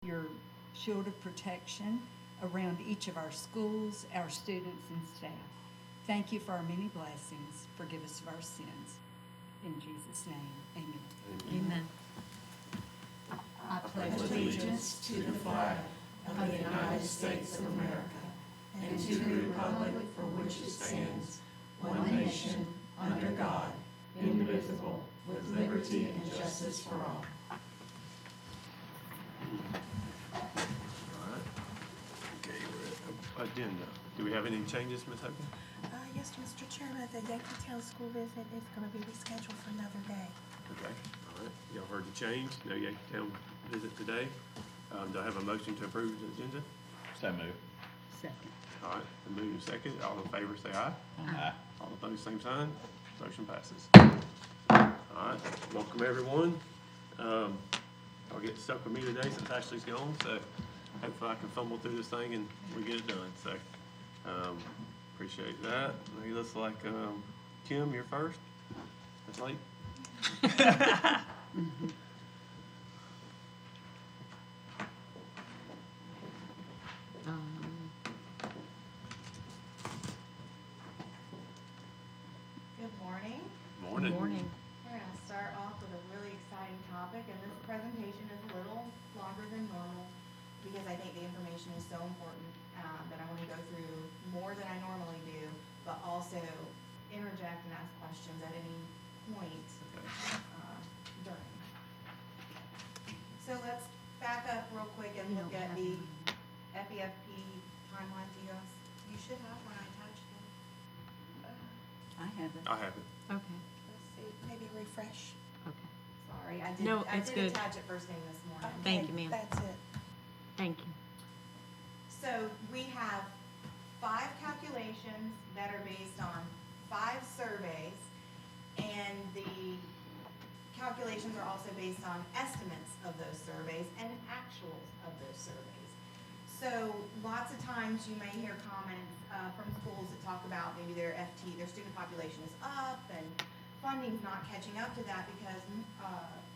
your shield of protection around each of our schools, our students, and staff. Thank you for our many blessings. Forgive us of our sins. In Jesus' name, amen. Amen. I pledge allegiance to the flag of the United States of America and to the republic for which it stands, one nation, under God, indivisible, with liberty and justice for all. All right. Okay, we're at agenda. Do we have any changes, Ms. Hogan? Yes, Mr. Chairman, the Yankeetown school visit is going to be rescheduled for another day. Okay, all right. Y'all heard the change. No Yankeetown visit today. Do I have a motion to approve the agenda? So moved. Second. All right, the move is second. All in favor say aye. Aye. All opposed, same sign. Motion passes. All right, welcome everyone. I'll get stuck with me today since Ashley's gone, so hopefully I can fumble through this thing and we get it done. So, appreciate that. It looks like, Kim, you're first. That's late. Good morning. Morning. Morning. We're going to start off with a really exciting topic, and this presentation is a little longer than normal because I think the information is so important that I want to go through more than I normally do, but also interject and ask questions at any point during. So let's back up real quick and look at the FEFP timeline to you guys. You should have when I attached them. I have it. I have it. Okay. Let's see, maybe refresh. Okay. Sorry, I No, did it's good. attach it first thing this morning. Thank you, ma'am. That's it. Thank you. So we have 5 calculations that are based on 5 surveys, and the calculations are also based on estimates of those surveys and actuals of those surveys. So lots of times you may hear comments from schools that talk about maybe their student population is up and funding's not catching up to that because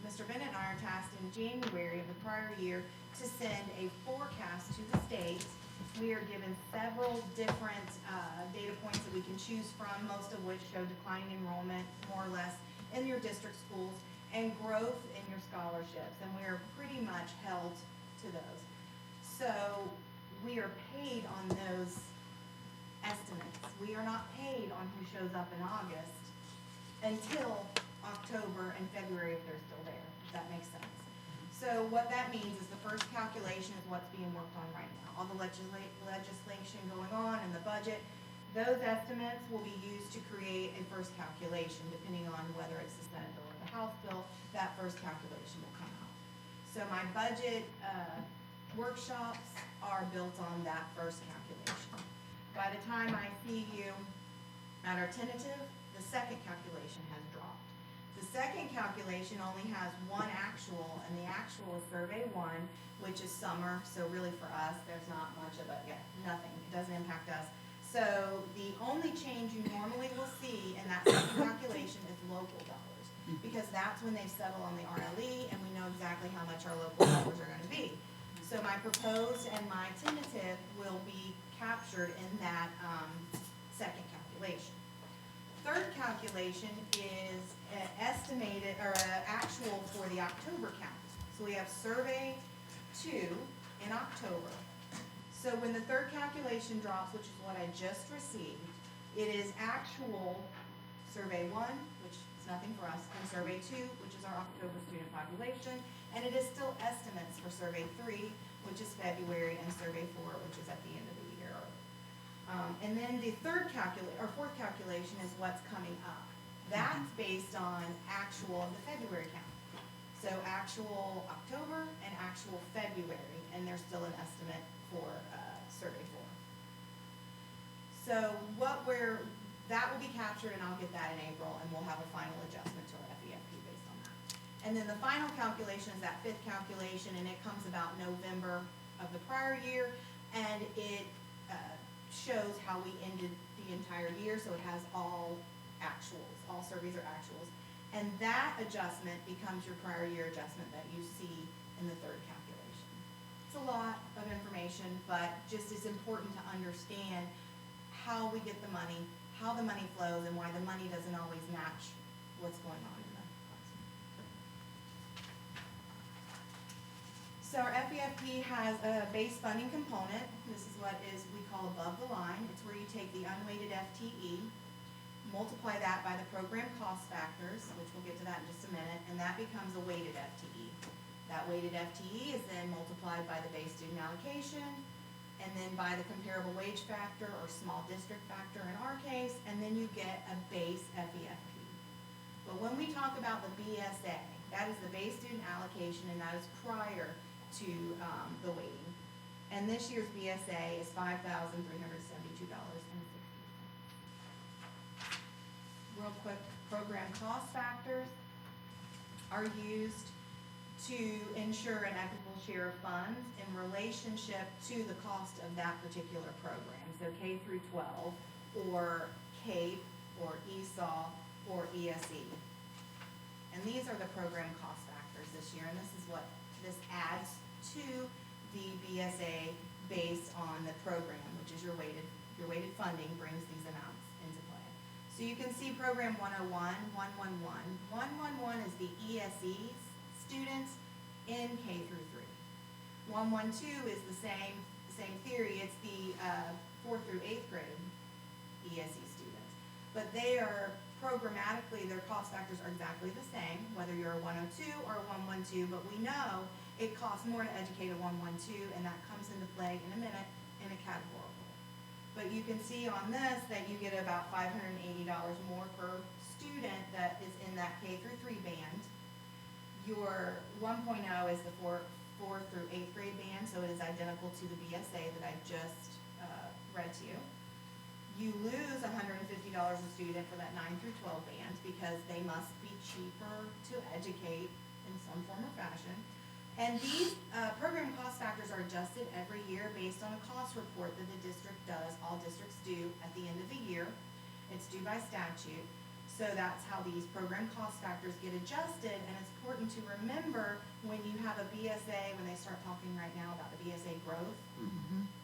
Mr. Bennett and I are tasked in January of the prior year to send a forecast to the state. We are given several different data points that we can choose from, most of which show declining enrollment, more or less, in your district schools, and growth in your scholarships, and we are pretty much held to those. So we are paid on those estimates. We are not paid on who shows up in August until October and February if they're still there, if that makes sense. So what that means is the first calculation is what's being worked on right now. All the legislation going on and the budget, those estimates will be used to create a first calculation, depending on whether it's the Senate bill or the House bill, that first calculation will come out. So my budget workshops are built on that first calculation. By the time I see you at our tentative, the second calculation has dropped. The second calculation only has one actual, and the actual is survey 1, which is summer, so really for us, there's not much of nothing, it doesn't impact us. So the only change you normally will see in that second calculation is local dollars, because that's when they settle on the RLE, and we know exactly how much our local dollars are gonna be. So my proposed and my tentative will be captured in that second calculation. Third calculation is estimated, or actual for the October count. So we have survey 2 in October. So when the third calculation drops, which is what I just received, it is actual survey 1, which is nothing for us, and survey 2, which is our October student population, and it is still estimates for survey 3, which is February, and survey 4, which is at the end of the year. And then the fourth calculation is what's coming up. That's based on actual of the February count. So actual October and actual February, and there's still an estimate for survey 4. So that will be captured, and I'll get that in April, and we'll have a final adjustment to our FEFP based on that. And then the final calculation is that 5th calculation, and it comes about November of the prior year, and it shows how we ended the entire year, so it has all actuals, all surveys are actuals. And that adjustment becomes your prior year adjustment that you see in the third calculation. It's a lot of information, but just it's important to understand how we get the money, how the money flows, and why the money doesn't always match what's going on in the classroom. So our FEFP has a base funding component. This is what we call above the line. It's where you take the unweighted FTE, multiply that by the program cost factors, which we'll get to that in just a minute, and that becomes a weighted FTE. That weighted FTE is then multiplied by the base student allocation, and then by the comparable wage factor or small district factor in our case, and then you get a base FEFP. But when we talk about the BSA, that is the base student allocation, and that is prior to the weighting. And this year's BSA is $5,372.60. Real quick, program cost factors are used to ensure an equitable share of funds in relationship to the cost of that particular program. So K through 12, or CAPE, or ESOL, or ESE. And these are the program cost factors this year, and this is what this adds to the BSA based on the program, which is your weighted funding brings these amounts into play. So you can see program 101, 111. 111 is the ESE students in K through 3. 112 is the same theory. It's the 4th through 8th grade ESE students. But they are programmatically, their cost factors are exactly the same, whether you're a 102 or a 112, but we know it costs more to educate a 112, and that comes into play in a minute in a categorical. But you can see on this that you get about $580 more per student that is in that K through 3 band. Your 1.0 is the 4th through 8th grade band, so it is identical to the BSA that I just read to you. You lose $150 a student for that 9 through 12 band because they must be cheaper to educate in some form or fashion. And these program cost factors are adjusted every year based on a cost report that the district does, all districts do at the end of the year. It's due by statute. So that's how these program cost factors get adjusted, and it's important to remember when you have a BSA, when they start talking right now about the BSA growth,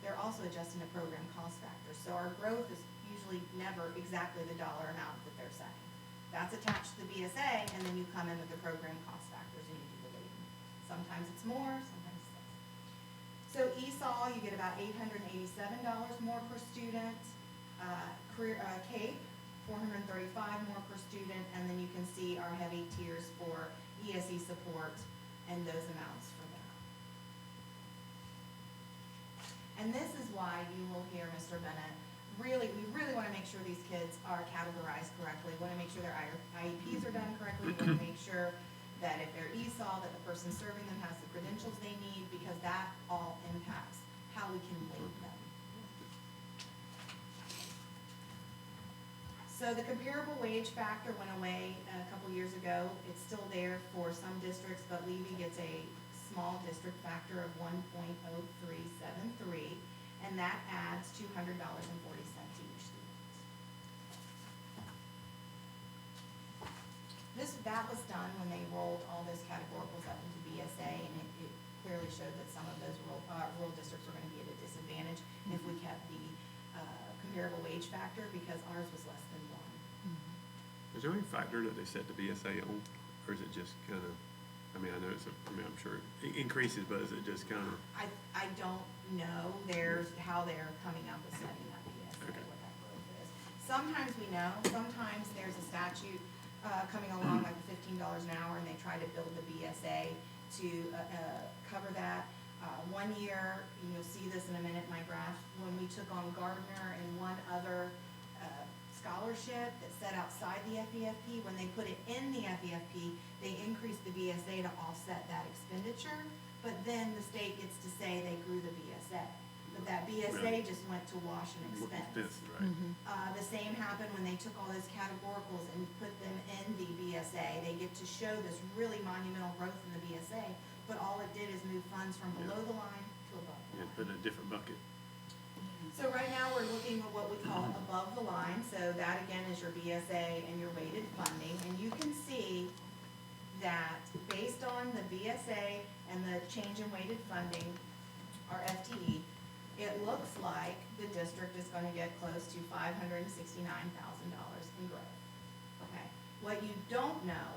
they're also adjusting the program cost factor. So our growth is usually never exactly the dollar amount that they're saying. That's attached to the BSA, and then you come in with the program cost factors and you do the weighting. Sometimes it's more, sometimes it's less. So ESOL, you get about $887 more per student. CAPE, $435 more per student, and then you can see our heavy tiers for ESE support and those amounts for that. And this is why you will hear Mr. Bennett, we really want to make sure these kids are categorized correctly. We want to make sure their IEPs are done correctly. We want to make sure that if they're ESOL, that the person serving them has the credentials they need, because that all impacts how we can weight them. So the comparable wage factor went away a couple years ago. It's still there for some districts, but Levy gets a small district factor of 1.0373, and that adds $200.40 to each student. That was done when they rolled all those categoricals up into BSA, and it clearly showed that some of those rural districts were going to be at a disadvantage if we kept the comparable wage factor, because ours was less than 1. Is there any factor that they set the BSA on, or is it just kind of, I mean, I know I'm sure it increases, but is it just kind of? I don't know how they're coming up with setting that BSA, Okay. what that growth is. Sometimes we know, sometimes there's a statute coming along, like $15 an hour, and they try to build the BSA to cover that. 1 year, and you'll see this in a minute in my graph, when we took on Gardner and one other scholarship that set outside the FEFP, when they put it in the FEFP, they increased the BSA to offset that expenditure, but then the state gets to say they grew the BSA. But that BSA Right. just went to wash an expense. Right. The same happened when they took all those categoricals and put them in the BSA. They get to show this really monumental growth in the BSA, but all it did is move funds from below the line to above the Yeah, line. put in a different bucket. So right now, we're looking at what we call above the line. So that again is your BSA and your weighted funding. And you can see that based on the BSA and the change in weighted funding, our FTE, it looks like the district is gonna get close to $569,000 in growth. Okay, what you don't know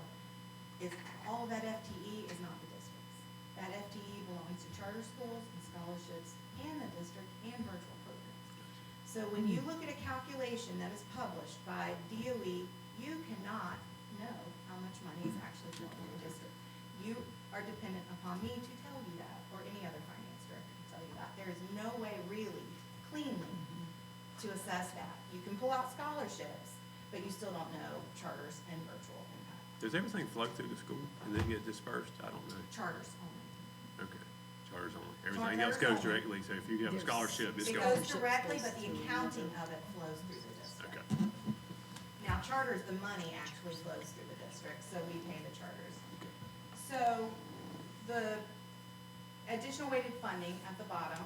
is all that FTE is not the district's. That FTE belongs to charter schools and scholarships and the district and virtual programs. So when you look at a calculation that is published by DOE, you cannot know how much money is actually flowing to the district. You are dependent upon me to tell you that, or any other finance director to tell you that. There is no way really cleanly to assess that. You can pull out scholarships, but you still don't know charters and virtual impact. Does everything flow through the school and then get dispersed? I don't know. Charters only. Okay, charters only. Everything else Charters goes only. directly, so if you have a scholarship, it's It going. goes directly, but the accounting of it flows through the district. Okay, Now, charters, the money actually flows through the district, so we pay the charters. okay. So, the additional weighted funding at the bottom,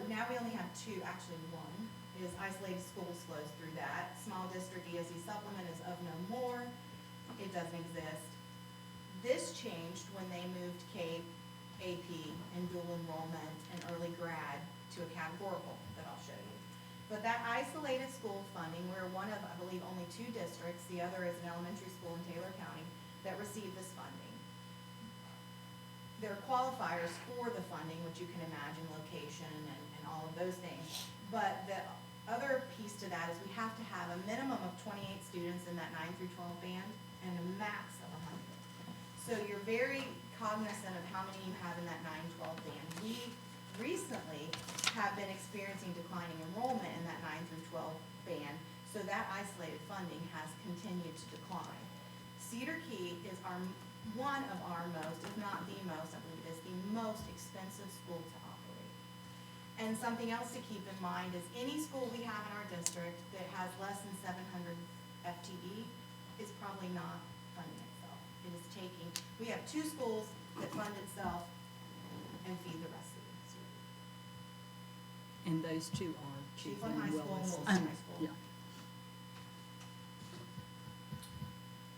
now we only have two, actually one, is isolated schools flows through that. Small district ESE supplement is of no more, it doesn't exist. This changed when they moved CAPE, AP, and dual enrollment and early grad to a categorical that I'll show you. But that isolated school funding, we're one of, I believe, only two districts, the other is an elementary school in Taylor County, that received this funding. There are qualifiers for the funding, which you can imagine, location and all of those things. But the other piece to that is we have to have a minimum of 28 students in that 9 through 12 band and a max of 100. So you're very cognizant of how many you have in that 9-12 band. We recently have been experiencing declining enrollment in that 9 through 12 band, so that isolated funding has continued to decline. Cedar Key is one of our most, if not the most, I believe it is the most expensive school to operate. And something else to keep in mind is any school we have in our district that has less than 700 FTE is probably not funding itself. It is taking, we have two schools that fund itself and feed the rest of the district. And those two are Chiefland High School and Willis. Wilson High School. Yeah.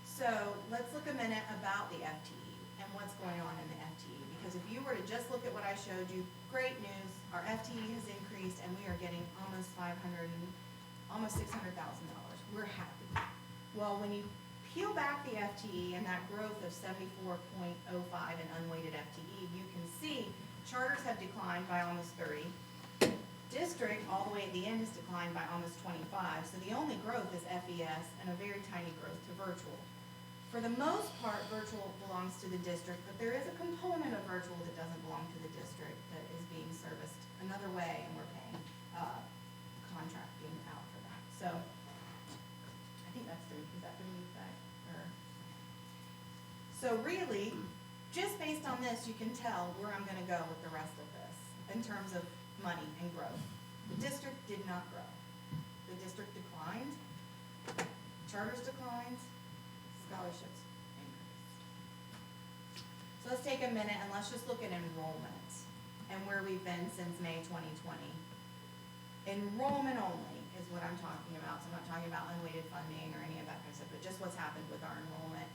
So let's look a minute about the FTE and what's going on in the FTE. Because if you were to just look at what I showed you, great news, our FTE has increased and we are getting almost $600,000. We're happy. Well, when you peel back the FTE and that growth of 74.05 in unweighted FTE, you can see charters have declined by almost 30. District, all the way at the end, has declined by almost 25. So the only growth is FES and a very tiny growth to virtual. For the most part, virtual belongs to the district, but there is a component of virtual that doesn't belong to the district that is being serviced another way, and we're paying contracting out for that. So I think that's is that the move back? So really, just based on this, you can tell where I'm gonna go with the rest of this in terms of money and growth. The district did not grow. The district declined, charters declined, scholarships increased. So let's take a minute and let's just look at enrollment and where we've been since May 2020. Enrollment only is what I'm talking about. So I'm not talking about unweighted funding or any of that kind of stuff, but just what's happened with our enrollment.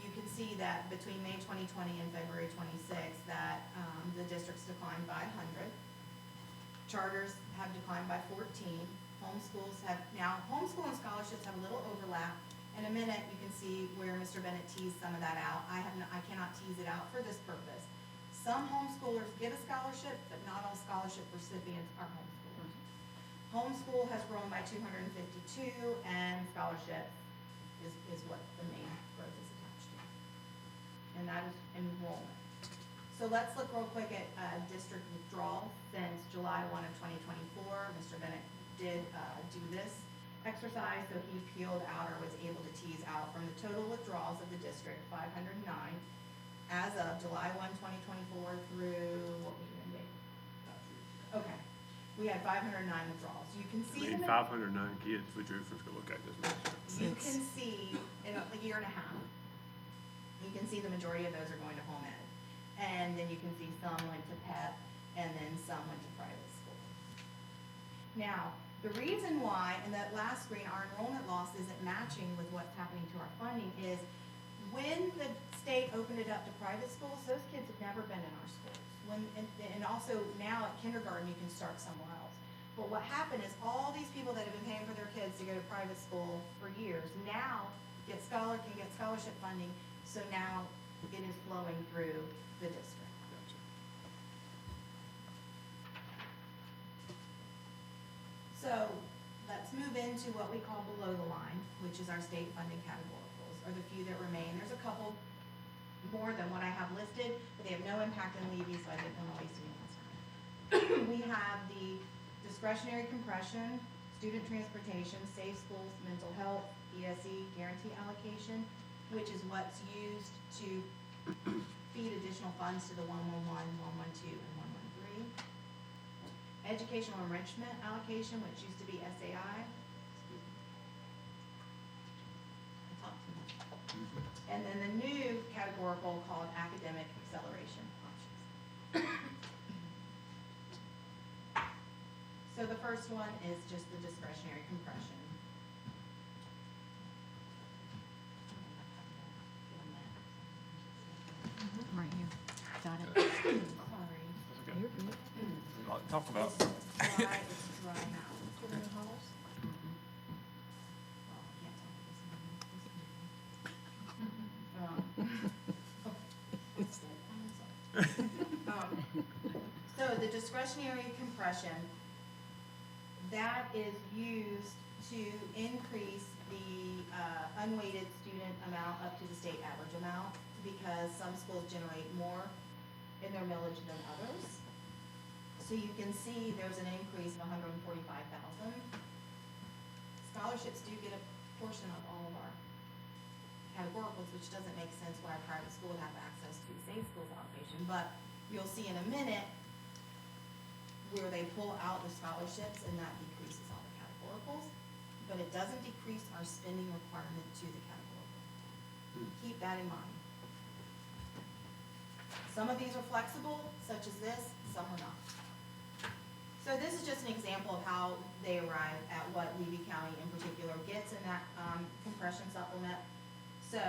You can see that between May 2020 and February 26th that the district's declined by 100. Charters have declined by 14. Homeschools have, now homeschool and scholarships have a little overlap. In a minute, you can see where Mr. Bennett teased some of that out. I cannot tease it out for this purpose. Some homeschoolers get a scholarship, but not all scholarship recipients are homeschoolers. Homeschool has grown by 252, and scholarship is what the main growth is attached to. And that is enrollment. So let's look real quick at district withdrawal since July 1 of 2024. Mr. Bennett did do this exercise, so he peeled out or was able to tease out from the total withdrawals of the district, 509, as of July 1, 2024 through, what was your end date? Okay, we had 509 withdrawals. You can see I mean, them 509 kids withdrew from school. Okay, just make sure. you can see in a year and a half, you can see the majority of those are going to home ed. And then you can see some went to PEP and then some went to private school. Now, the reason why, in that last screen, our enrollment loss isn't matching with what's happening to our funding is when the state opened it up to private schools, those kids have never been in our schools. And also now at kindergarten, you can start somewhere else. But what happened is all these people that have been paying for their kids to go to private school for years, now can get scholarship funding, so now it is flowing through the district. Gotcha. So let's move into what we call below the line, which is our state funding categoricals, or the few that remain. There's a couple more than what I have listed, but they have no impact on Levy, so I didn't want to waste anyone's time. We have the discretionary compression, student transportation, safe schools, mental health, ESE, guarantee allocation, which is what's used to feed additional funds to the 111, 112, and 113. Educational enrichment allocation, which used to be SAI. I talked too much. And then the new categorical called academic acceleration options. So the first one is just the discretionary compression. Right here. Got it. Sorry. That's okay. You're good. A lot to talk about. It's dry mouth. Well, I can't talk this morning. So the discretionary compression, that is used to increase the unweighted student amount up to the state average amount, because some schools generate more in their millage than others. So you can see there's an increase of 145,000. Scholarships do get a portion of all of our categoricals, which doesn't make sense why a private school would have access to the safe schools allocation, but you'll see in a minute where they pull out the scholarships and that decreases all the categoricals, but it doesn't decrease our spending requirement to the categorical. Keep that in mind. Some of these are flexible, such as this, some are not. So this is just an example of how they arrive at what Levy County in particular gets in that compression supplement. So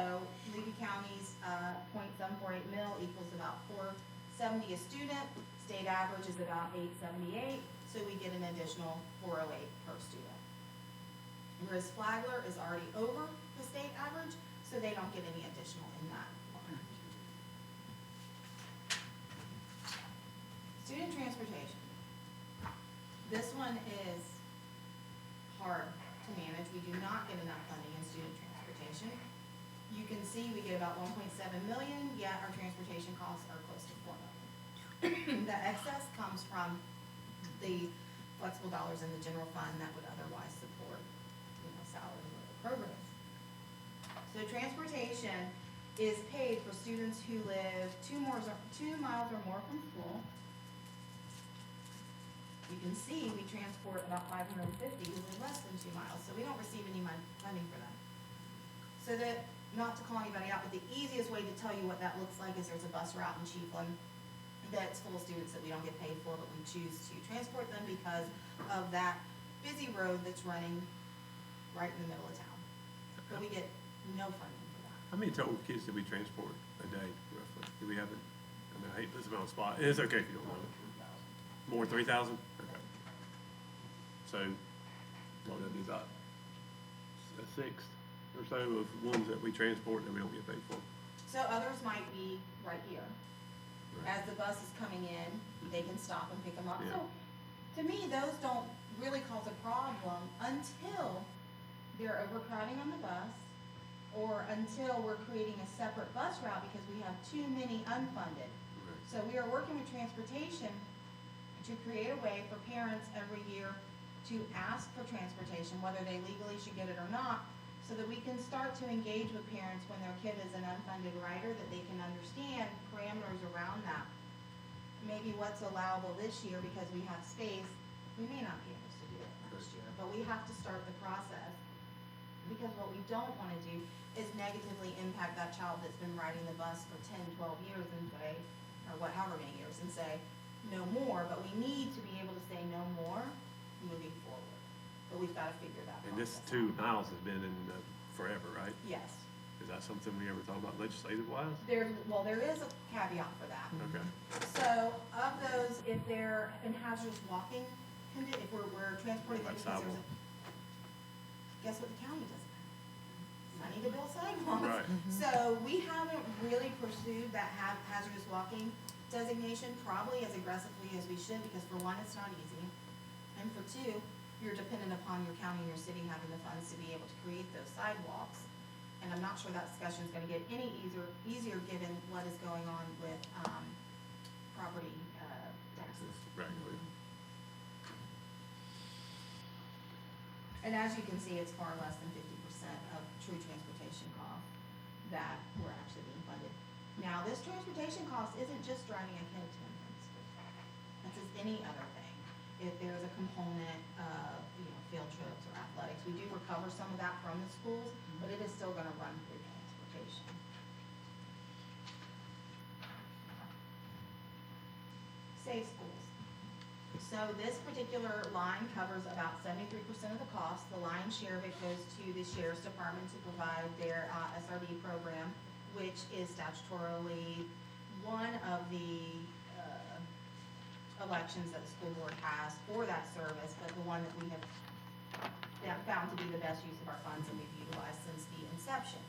Levy County's .748 mil equals about $470 a student. State average is about $878, so we get an additional $408 per student. Whereas Flagler is already over the state average, so they don't get any additional in that line. Student transportation. This one is hard to manage. We do not get enough funding in student transportation. You can see we get about 1.7 million, yet our transportation costs are close to 4 million. The excess comes from the flexible dollars in the general fund that would otherwise support, salary and other programs. So transportation is paid for students who live 2 miles or more from school. You can see we transport about 550 who live less than 2 miles, so we don't receive any funding for them. So that, not to call anybody out, but the easiest way to tell you what that looks like is there's a bus route in Chiefland that's full of students that we don't get paid for, but we choose to transport them because of that busy road that's running right in the middle of town. But we get no funding for that. How many total kids do we transport a day, roughly? Do we have it? I mean, I hate this amount of spot. It's okay if you don't know. More than 3,000? Okay. So, what would that be, about a sixth or so of ones that we transport that we don't get paid for? So others might be right here. Right. As the bus is coming in, they can stop and pick them up. Yeah. So, to me, those don't really cause a problem until they're overcrowding on the bus, or until we're creating a separate bus route because we have too many unfunded. Right. So we are working with transportation to create a way for parents every year to ask for transportation, whether they legally should get it or not, so that we can start to engage with parents when their kid is an unfunded rider, that they can understand parameters around that. Maybe what's allowable this year because we have space, we may not be able to do it next year, but we have to start the process. Because what we don't wanna do is negatively impact that child that's been riding the bus for 10, 12 years and say, or however many years, and say, no more, but we need to be able to say no more moving forward. But we've gotta figure that And this process out. 2 miles has been in forever, right? Yes. Is that something we ever thought about legislative wise? There is a caveat for that. Okay, So of those, if they're in hazardous walking if we're transporting them Like because there's sidewalk. guess what the county doesn't have? Money to build sidewalks. right, So we haven't really pursued that hazardous walking designation probably as aggressively as we should, because for one, it's not easy. And for two, you're dependent upon your county and your city having the funds to be able to create those sidewalks. And I'm not sure that discussion's gonna get any easier given what is going on with, property, taxes. right. And as you can see, it's far less than 50% of true transportation costs that we're actually being funded. Now, this transportation cost isn't just driving a kid to and from school. It's as any other thing. If there's a component of, field trips or athletics, we do recover some of that from the schools, but it is still gonna run through transportation. Safe schools. So this particular line covers about 73% of the cost. The lion's share of it goes to the sheriff's department to provide their SRD program, which is statutorily one of the elections that the school board has for that service, but the one that we have found to be the best use of our funds and we've utilized since the inception.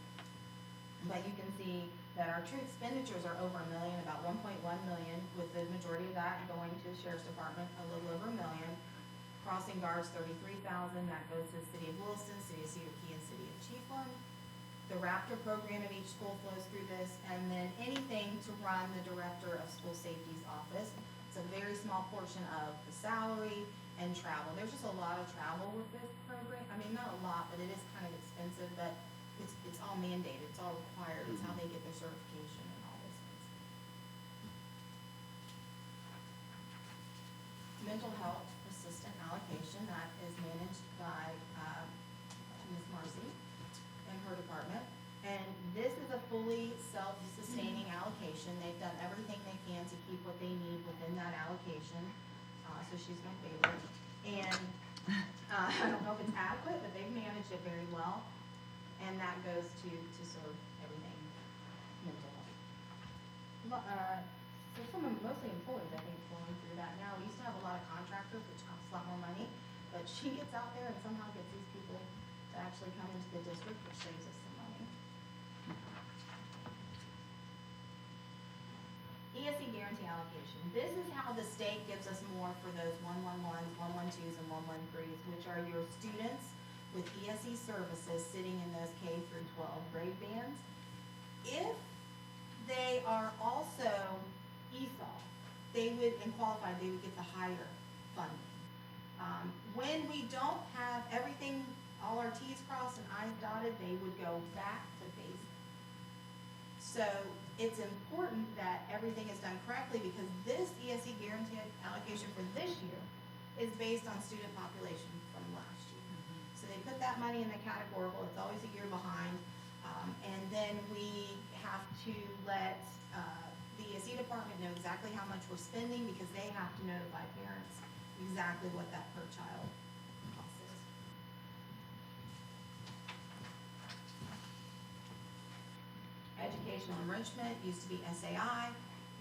But you can see that our true expenditures are over $1 million, about 1.1 million, with the majority of that going to the sheriff's department, a little over $1 million. Crossing guards, 33,000, that goes to the city of Williston, city of Cedar Key, and city of Chiefland. The Raptor program at each school flows through this, and then anything to run the director of school safety's office. It's a very small portion of the salary and travel. There's just a lot of travel with this program. I mean, not a lot, but it is kind of expensive, but it's all mandated, it's all required, it's how they get their certification and all those things. Mental health assistant allocation, that is managed by, Ms. Marcy and her department. And this is a fully self-sustaining allocation. They've done everything they can to keep what they need within that allocation. So she's my favorite. And, I don't know if it's adequate, but they've managed it very well. And that goes to serve everything mental health. There's some mostly employees, I think, flowing through that now. We used to have a lot of contractors, which costs a lot more money, but she gets out there and somehow gets these people to actually come into the district, which saves us some money. ESE guarantee allocation. This is how the state gives us more for those 111s, 112s, and 113s, which are your students with ESE services sitting in those K through 12 grade bands. If they are also ESOL, they would get the higher funding. When we don't have everything, all our T's crossed and I's dotted, they would go back to basic. So it's important that everything is done correctly, because this ESE guarantee allocation for this year is based on student population from last year. So they put that money in the categorical, it's always a year behind, and then we have to let the ESE department know exactly how much we're spending, because they have to notify parents exactly what that per child cost is. Educational enrichment used to be SAI.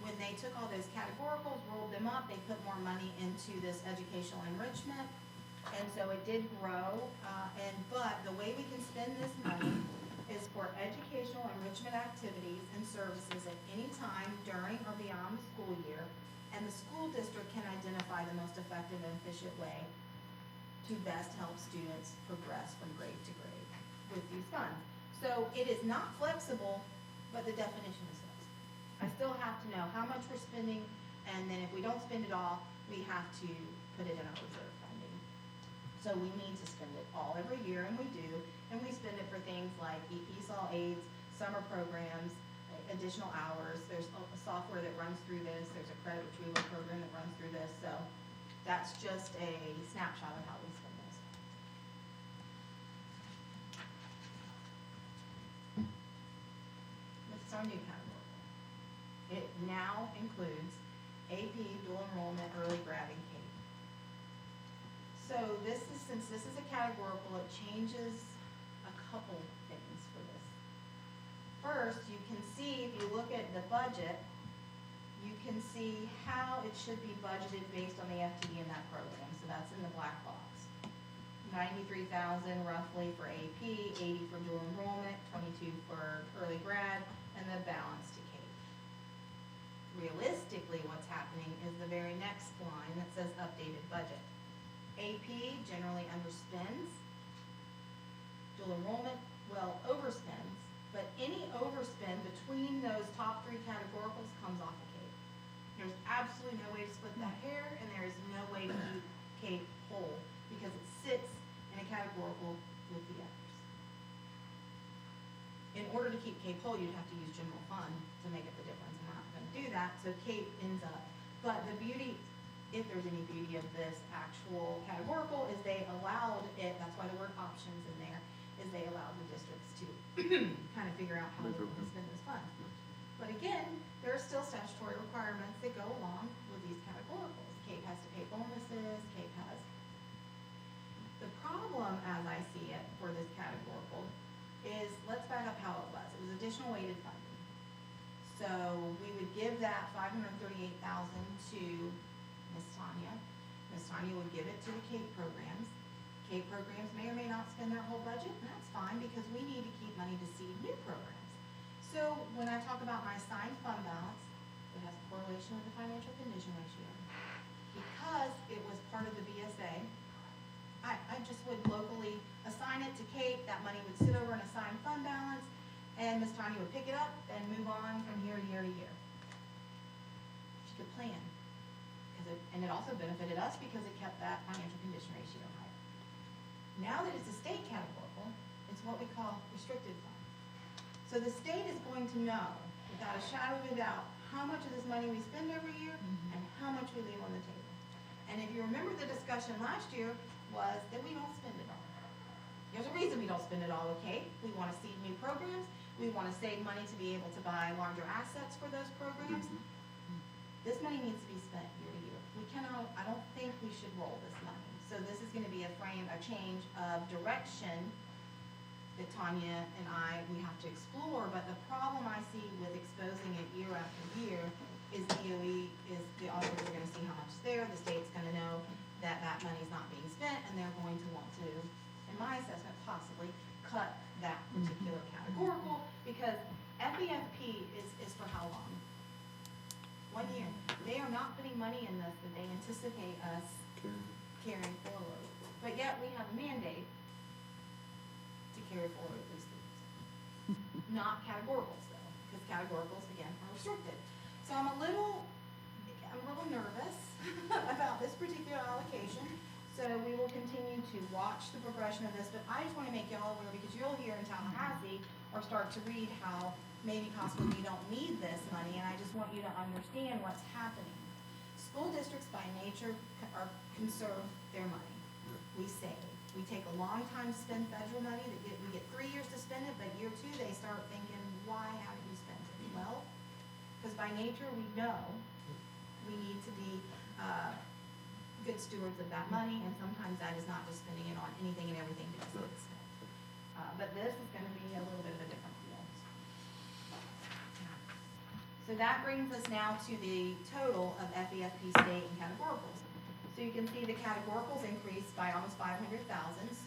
When they took all those categoricals, rolled them up, they put more money into this educational enrichment. And so it did grow, but the way we can spend this money is for educational enrichment activities and services at any time during or beyond the school year. And the school district can identify the most effective and efficient way to best help students progress from grade to grade with these funds. So it is not flexible, but the definition is flexible. I still have to know how much we're spending, and then if we don't spend it all, we have to put it in our reserve funding. So we need to spend it all every year, and we do, and we spend it for things like ESOL aids, summer programs, additional hours. There's a software that runs through this. There's a credit retrieval program that runs through this. So that's just a snapshot of how we spend this. This is our new category. It now includes AP, dual enrollment, early grad, and K. So since this is a categorical, it changes a couple things for this. First, you can see, if you look at the budget, you can see how it should be budgeted based on the FTE in that program, so that's in the black box. 93,000 roughly for AP, 80 for dual enrollment, 22 for early grad, and the balance to CAPE. Realistically, what's happening is the very next line that says updated budget. AP generally underspends. Dual enrollment, well, overspends, but any overspend between those top three categoricals comes off of CAPE. There's absolutely no way to split that hair, and there is no way to keep CAPE whole, because it sits in a categorical with the others. In order to keep CAPE whole, you'd have to use general fund to make up the difference, and we're not gonna do that, so CAPE ends up. But the beauty, if there's any beauty of this actual categorical, is they allowed it, that's why the word options in there, is they allowed the districts to kind of figure out how they want to spend those funds. But again, there are still statutory requirements that go along with these categoricals. CAPE has to pay bonuses, CAPE has. The problem, as I see it, for this categorical is, let's back up how it was. It was additional weighted funding. So we would give that $538,000 to Ms. Tanya. Ms. Tanya would give it to the CAPE programs. CAPE programs may or may not spend their whole budget, and that's fine, because we need to keep money to seed new programs. So when I talk about my assigned fund balance, it has a correlation with the financial condition ratio. Because it was part of the BSA, I just would locally assign it to CAPE, that money would sit over an assigned fund balance, and Ms. Tanya would pick it up and move on from year to year to year. She could plan. And it also benefited us because it kept that financial condition ratio higher. Now that it's a state categorical, it's what we call restricted fund. So the state is going to know, without a shadow of a doubt, how much of this money we spend every year and how much we leave on the table. And if you remember, the discussion last year was that we don't spend it all. There's a reason we don't spend it all, okay? We want to seed new programs. We want to save money to be able to buy larger assets for those programs. This money needs to be spent year to year. We cannot, I don't think we should roll this money. So this is going to be a change of direction that Tanya and we have to explore. But the problem I see with exposing it year after year is DOE, is the auditors are going to see how much is there. The state's going to know that that money's not being spent, and they're going to want to, in my assessment, possibly cut that particular categorical, because FEFP is for how long? 1 year. They are not putting money in this that they anticipate us carrying forward. But yet we have a mandate to carry forward these things. Not categoricals though, because categoricals, again, are restricted. So I'm a little nervous about this particular allocation. So we will continue to watch the progression of this, but I just want to make y'all aware, because you'll hear in Tallahassee or start to read how maybe possibly we don't need this money, and I just want you to understand what's happening. School districts by nature conserve their money. We save. We take a long time to spend federal money. We get 3 years to spend it, but year 2 they start thinking, why haven't you spent it? Well, because by nature we know we need to be good stewards of that money, and sometimes that is not just spending it on anything and everything because it's spent. But this is going to be a little bit of a different deal. So that brings us now to the total of FEFP state and categoricals. So you can see the categoricals increased by almost 500,000.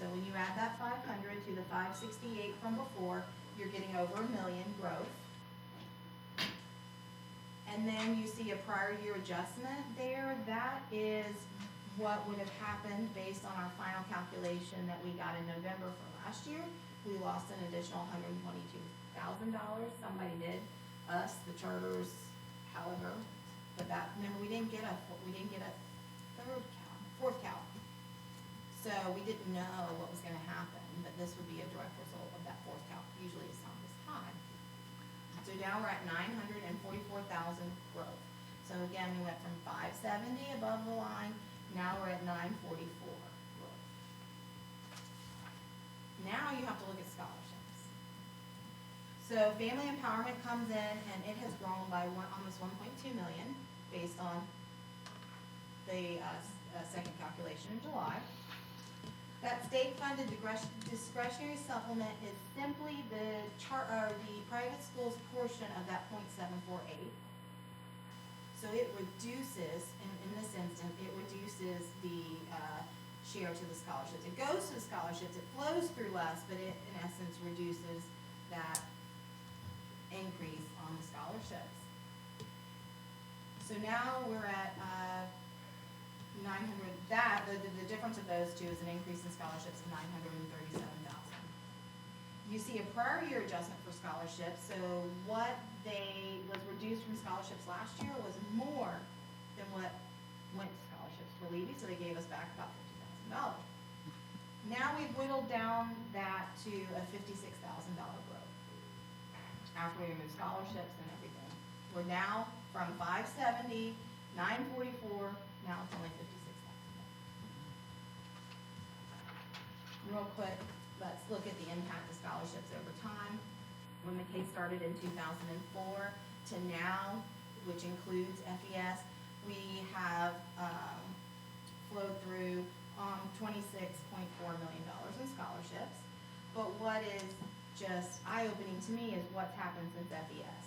So when you add that 500 to the 568 from before, you're getting over $1 million growth. And then you see a prior year adjustment there. That is what would have happened based on our final calculation that we got in November for last year. We lost an additional $122,000. Somebody did, us, the charters, however. But that, remember, we didn't get a fourth count. So we didn't know what was going to happen, but this would be a direct result of that fourth count. Usually it's not this high. So now we're at 944,000 growth. So again, we went from 570 above the line. Now we're at 944 growth. Now you have to look at scholarships. So family empowerment comes in, and it has grown by almost 1.2 million based on the second calculation in July. That state-funded discretionary supplement is simply the the private school's portion of that .748. So it reduces, in this instance, it reduces the, share to the scholarships. It goes to the scholarships, it flows through us, but it, in essence, reduces that increase on the scholarships. So now we're at, 900, the difference of those two is an increase in scholarships of 937,000. You see a prior year adjustment for scholarships, so what was reduced from scholarships last year was more than what went to scholarships for Levy, so they gave us back about $50,000. Now we've whittled down that to a $56,000 growth. After we remove scholarships and everything. We're now from 570, 944, now it's only 56,000. Real quick, let's look at the impact of scholarships over time. When McKay started in 2004 to now, which includes FES, we have flowed through $26.4 million in scholarships. But what is just eye-opening to me is what's happened since FES.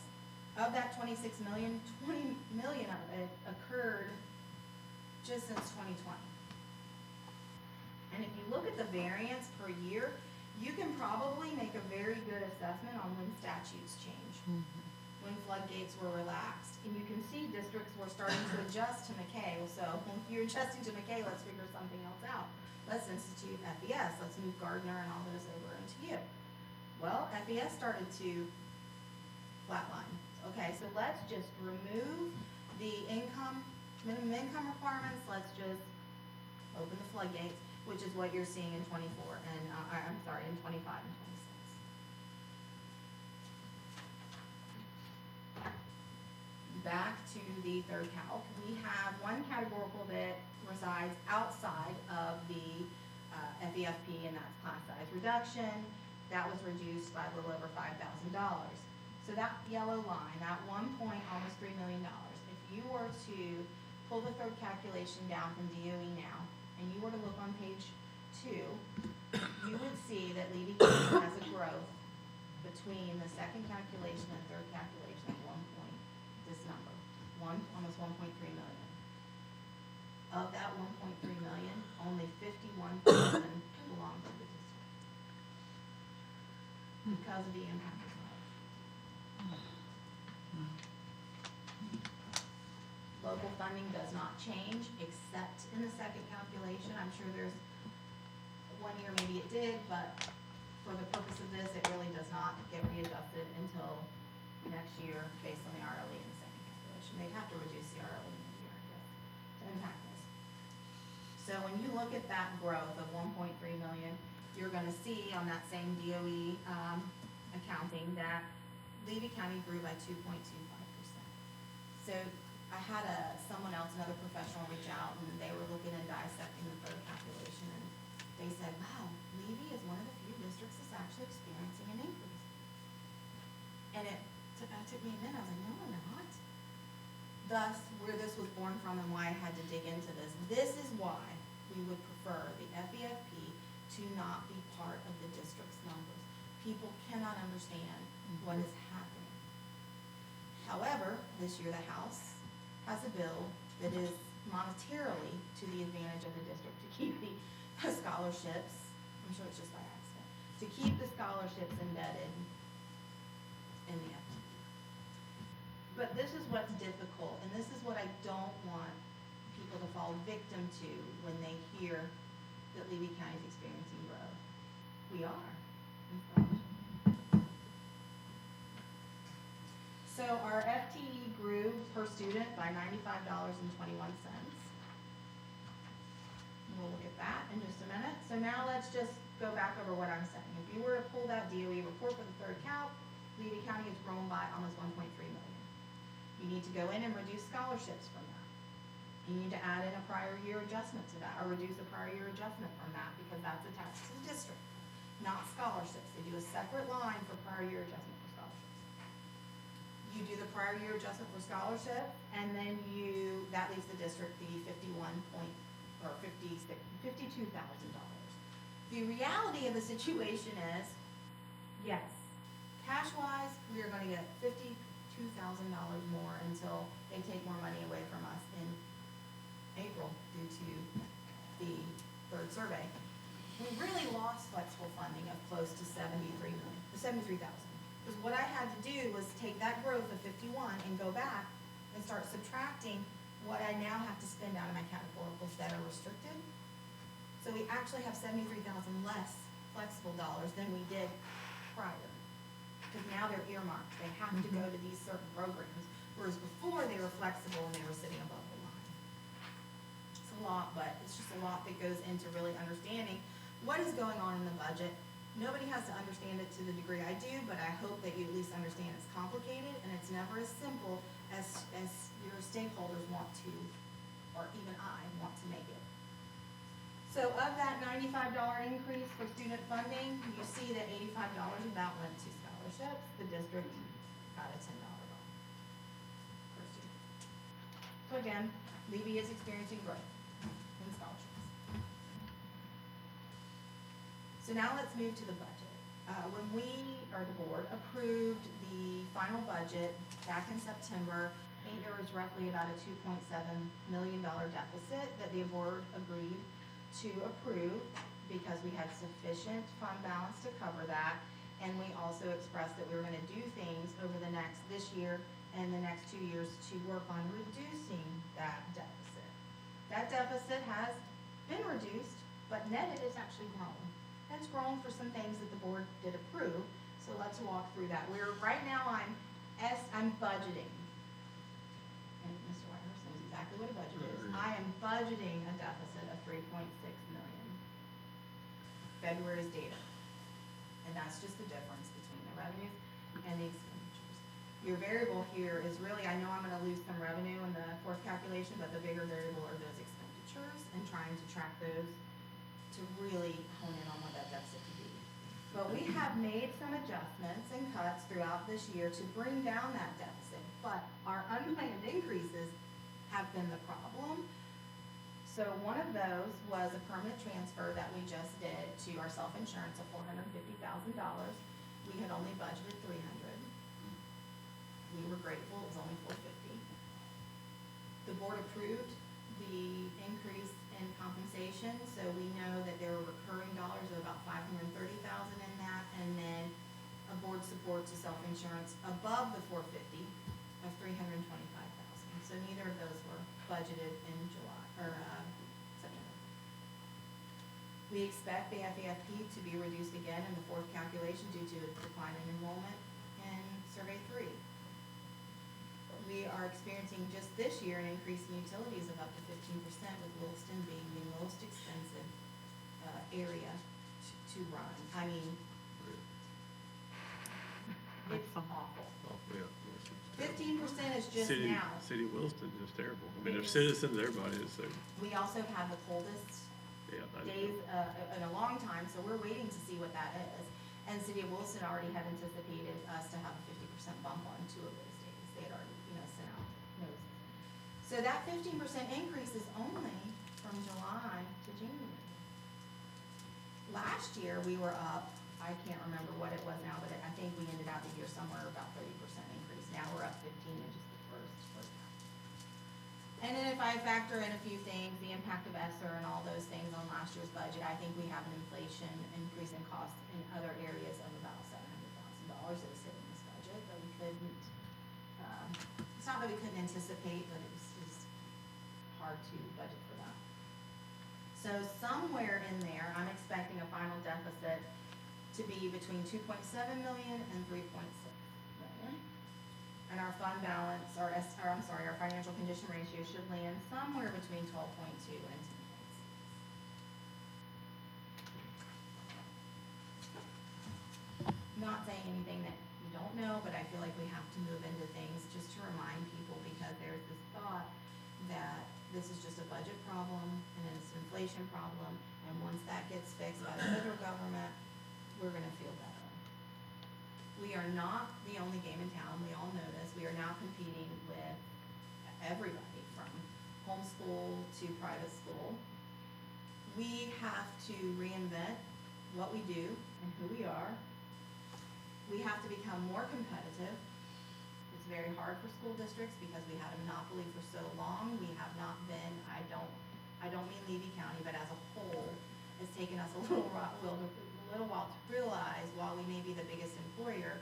Of that 26 million, 20 million of it occurred just since 2020. And if you look at the variance per year, you can probably make a very good assessment on when statutes change, when floodgates were relaxed. And you can see districts were starting to adjust to McKay. So if you're adjusting to McKay, let's figure something else out. Let's institute FES. Let's move Gardner and all those over into you. Well, FES started to flatline. Okay, so let's just remove the minimum income requirements. Let's just open the floodgates, which is what you're seeing in 24 and, in 25 and 26. Back to the third calc, we have one categorical that resides outside of the FEFP, and that's class size reduction. That was reduced by a little over $5,000. So that yellow line, that almost $3 million, if you were to pull the third calculation down from DOE now, and you were to look on page 2, you would see that Levy County has a growth between the second calculation and third calculation of almost 1.3 million. Of that 1.3 million, only 51,000 belong to the district because of the impact of growth. Local funding does not change except in the second calculation. I'm sure there's one year maybe it did, but for the purpose of this, it really does not get readjusted until next year based on the RLE in the second calculation. They'd have to reduce the RLE in the year, I guess, to impact this. So when you look at that growth of 1.3 million, you're gonna see on that same DOE accounting that Levy County grew by 2.25%. So I had someone else, another professional, reach out, and they were looking and dissecting the third calculation, and they said, wow, Levy is one of the few districts that's actually experiencing an increase. And it took me a minute, I was like, no, we're not. Thus, where this was born from and why I had to dig into this. This is why we would prefer the FEFP to not be part of the district's numbers. People cannot understand what is happening. However, this year the House has a bill that is monetarily to the advantage of the district to keep the scholarships, I'm sure it's just by accident, to keep the scholarships embedded in the FTE. But this is what's difficult, and this is what I don't want people to fall victim to when they hear that Levy County is experiencing growth. We are. So our FTE grew per student by $95.21. We'll look at that in just a minute. So now let's just go back over what I'm saying. If you were to pull that DOE report for the third calc, Levy County has grown by almost 1.3 million. You need to go in and reduce scholarships from that. You need to add in a prior year adjustment to that, or reduce a prior year adjustment from that, because that's attached to the district, not scholarships. They do a separate line for prior year adjustment for scholarships. You do the prior year adjustment for scholarship, and then that leaves the district the $52,000. The reality of the situation is, yes, cash-wise, we are gonna get $52,000 more until they take more money away from us in April due to the third survey. We really lost flexible funding of close to 73,000. Because what I had to do was take that growth of 51 and go back and start subtracting what I now have to spend out of my categoricals that are restricted. So we actually have 73,000 less flexible dollars than we did prior. Because now they're earmarked, they have to go to these certain programs, whereas before they were flexible and they were sitting above the line. It's a lot, but it's just a lot that goes into really understanding what is going on in the budget. Nobody has to understand it to the degree I do, but I hope that you at least understand it's complicated and it's never as simple as your stakeholders want to, or even I want to make it. So of that $95 increase for student funding, you see that $85 of that went to scholarships. The district got a $10 per student. So again, Levy is experiencing growth in scholarships. So now let's move to the budget. When we, or the board, approved the final budget back in September, I think there was roughly about a $2.7 million deficit that the board agreed to approve because we had sufficient fund balance to cover that. And we also expressed that we were gonna do things over this year and the next 2 years to work on reducing that deficit. That deficit has been reduced, but netted it's actually grown. It's grown for some things that the board did approve, so let's walk through that. Right now I'm budgeting. And Mr. Whitehurst knows exactly what a budget is. I am budgeting a deficit of 3.6 million. February's data. And that's just the difference between the revenues and the expenditures. Your variable here is really, I know I'm gonna lose some revenue in the fourth calculation, but the bigger variable are those expenditures and trying to track those to really hone in on what that deficit could be. But we have made some adjustments and cuts throughout this year to bring down that deficit, but our unplanned increases have been the problem. So one of those was a permanent transfer that we just did to our self-insurance of $450,000. We had only budgeted $300,000. We were grateful, it was only $450,000. The board approved the increase in compensation, so we know that there were recurring dollars of about $530,000 in that, and then a board support to self-insurance above the $450,000 of $325,000. So neither of those were budgeted in September. We expect the FAFP to be reduced again in the fourth calculation due to a decline in enrollment in Survey 3. We are experiencing just this year an increase in utilities of up to 15%, with Williston being the most expensive area to run. I mean, it's awful. 15% is just now. City of Williston is terrible. I mean, It their is. citizens, everybody is, so, We also have the coldest yeah. days in a long time, so we're waiting to see what that is. And City of Williston already had anticipated us to have a 50% bump on 2 of those days. They had already, sent out notices. So that 15% increase is only from July to January. Last year, we were up, I can't remember what it was now, but I think we ended out the year somewhere about 30% increase. Now we're up 15 in just the first half. And then if I factor in a few things, the impact of ESSER and all those things on last year's budget, I think we have an inflation increase in costs in other areas of about $700,000 that is hitting this budget that we couldn't, it's not that we couldn't anticipate, but it was just hard to budget for that. So somewhere in there, I'm expecting a final deficit to be between 2.7 million and 3.6 million. And our fund balance, our financial condition ratio should land somewhere between 12.2 and 10.6. Not saying anything that you don't know, but I feel like we have to move into things just to remind people, because there's this thought that this is just a budget problem and it's an inflation problem, and once that gets fixed by the federal government, we're gonna feel better. We are not the only game in town, we all know this. We are now competing with everybody from homeschool to private school. We have to reinvent what we do and who we are. We have to become more competitive. It's very hard for school districts because we had a monopoly for so long. We have not been, I don't mean Levy County, but as a whole, it's taken us a little while to realize while we may be the biggest employer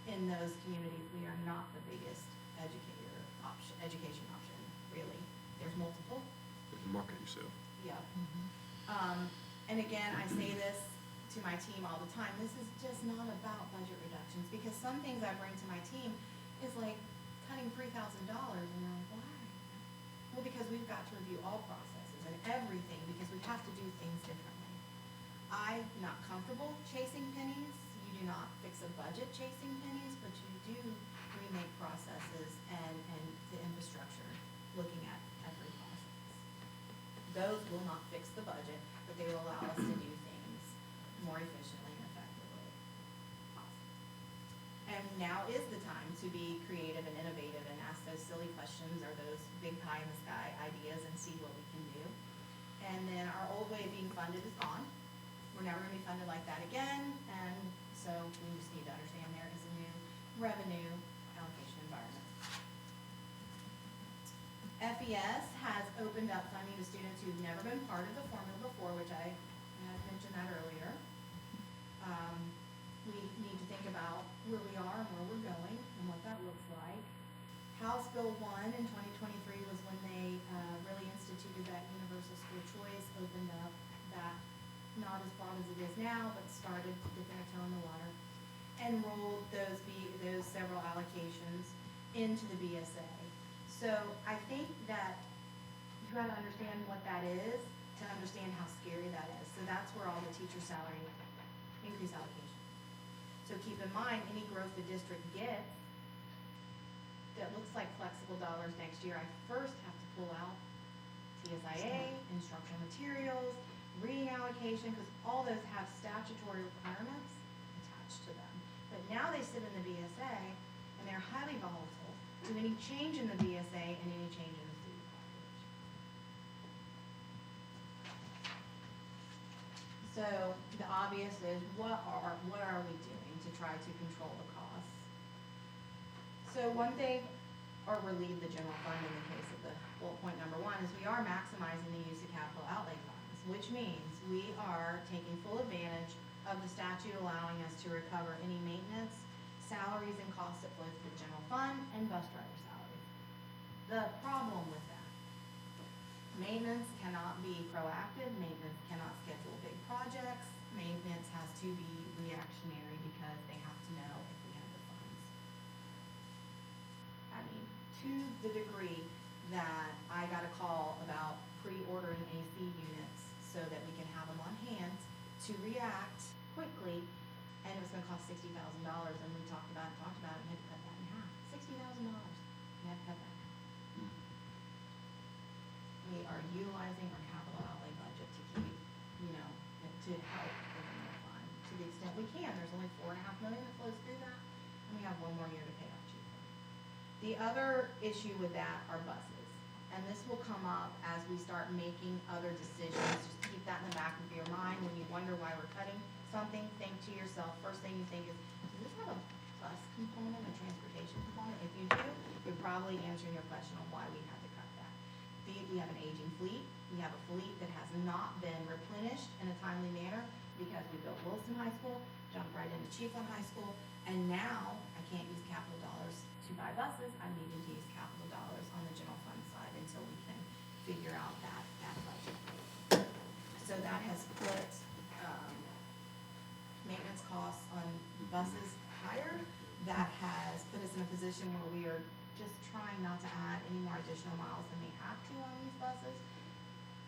in those communities, we are not the biggest education option, really. There's multiple. Market yourself. Yeah. And again, I say this to my team all the time, this is just not about budget reductions, because some things I bring to my team is like cutting $3,000, and they're like, why? Well, because we've got to review all processes and everything, because we have to do things differently. I'm not comfortable chasing pennies. You do not fix a budget chasing pennies, but you do remake processes and the infrastructure, looking at every process. Those will not fix the budget, but they will allow us to do things more efficiently and effectively. And now is the time to be creative and innovative and ask those silly questions or those big pie in the sky ideas and see what we can do. And then our old way of being funded is gone. We're never gonna be funded like that again, and so we just need to understand there is a new revenue allocation environment. FES has opened up funding to students who've never been part of the formula before, which I had mentioned that earlier. We need to think about where we are and where we're going and what that looks like. House Bill 1 in 2023 was when they really instituted that universal school choice, opened up that, not as broad as it is now, but started dipping a toe in the water, and rolled those several allocations into the BSA. So I think that you gotta understand what that is to understand how scary that is. So that's where all the teacher salary increase allocation. So keep in mind, any growth the district gets that looks like flexible dollars next year, I first have to pull out TSIA, instructional materials, reading allocation, because all those have statutory requirements attached to them. But now they sit in the BSA, and they're highly volatile to any change in the BSA and any change in the student population. So the obvious is, what are we doing to try to control the costs? So one thing, or relieve the general fund in the case of the bullet point number 1, is we are maximizing the use of capital outlay funds, which means we are taking full advantage of the statute allowing us to recover any maintenance, salaries, and costs that flow through the general fund, and bus driver salaries. The problem with that, maintenance cannot be proactive, maintenance cannot schedule big projects, maintenance has to be reactionary because they have to know if we have the funds. I mean, to the degree that I got a call about pre-ordering AC units so that we can have them on hand to react quickly, and it was gonna cost $60,000, and we talked about it, and had to cut that in half. $60,000, we had to cut that in half. We are utilizing our capital outlay budget to keep, to help with the middle fund to the extent we can. There's only $4.5 million that flows through that, and we have one more year to pay off cheaper. The other issue with that are buses, and this will come up as we start making other decisions. Just keep that in the back of your mind when you wonder why we're cutting something. Think to yourself, first thing you think is, does this have a bus component, a transportation component? If you do, you're probably answering your question on why we had to cut that. We have an aging fleet. We have a fleet that has not been replenished in a timely manner because we built Wilson High School, jumped right into Chiefland High School, and now I can't use capital dollars to buy buses. I'm needing to use capital dollars on the general fund side until we can figure out that budget. So that has put maintenance costs on buses higher. That has put us in a position where we are just trying not to add any more additional miles than we have to on these buses.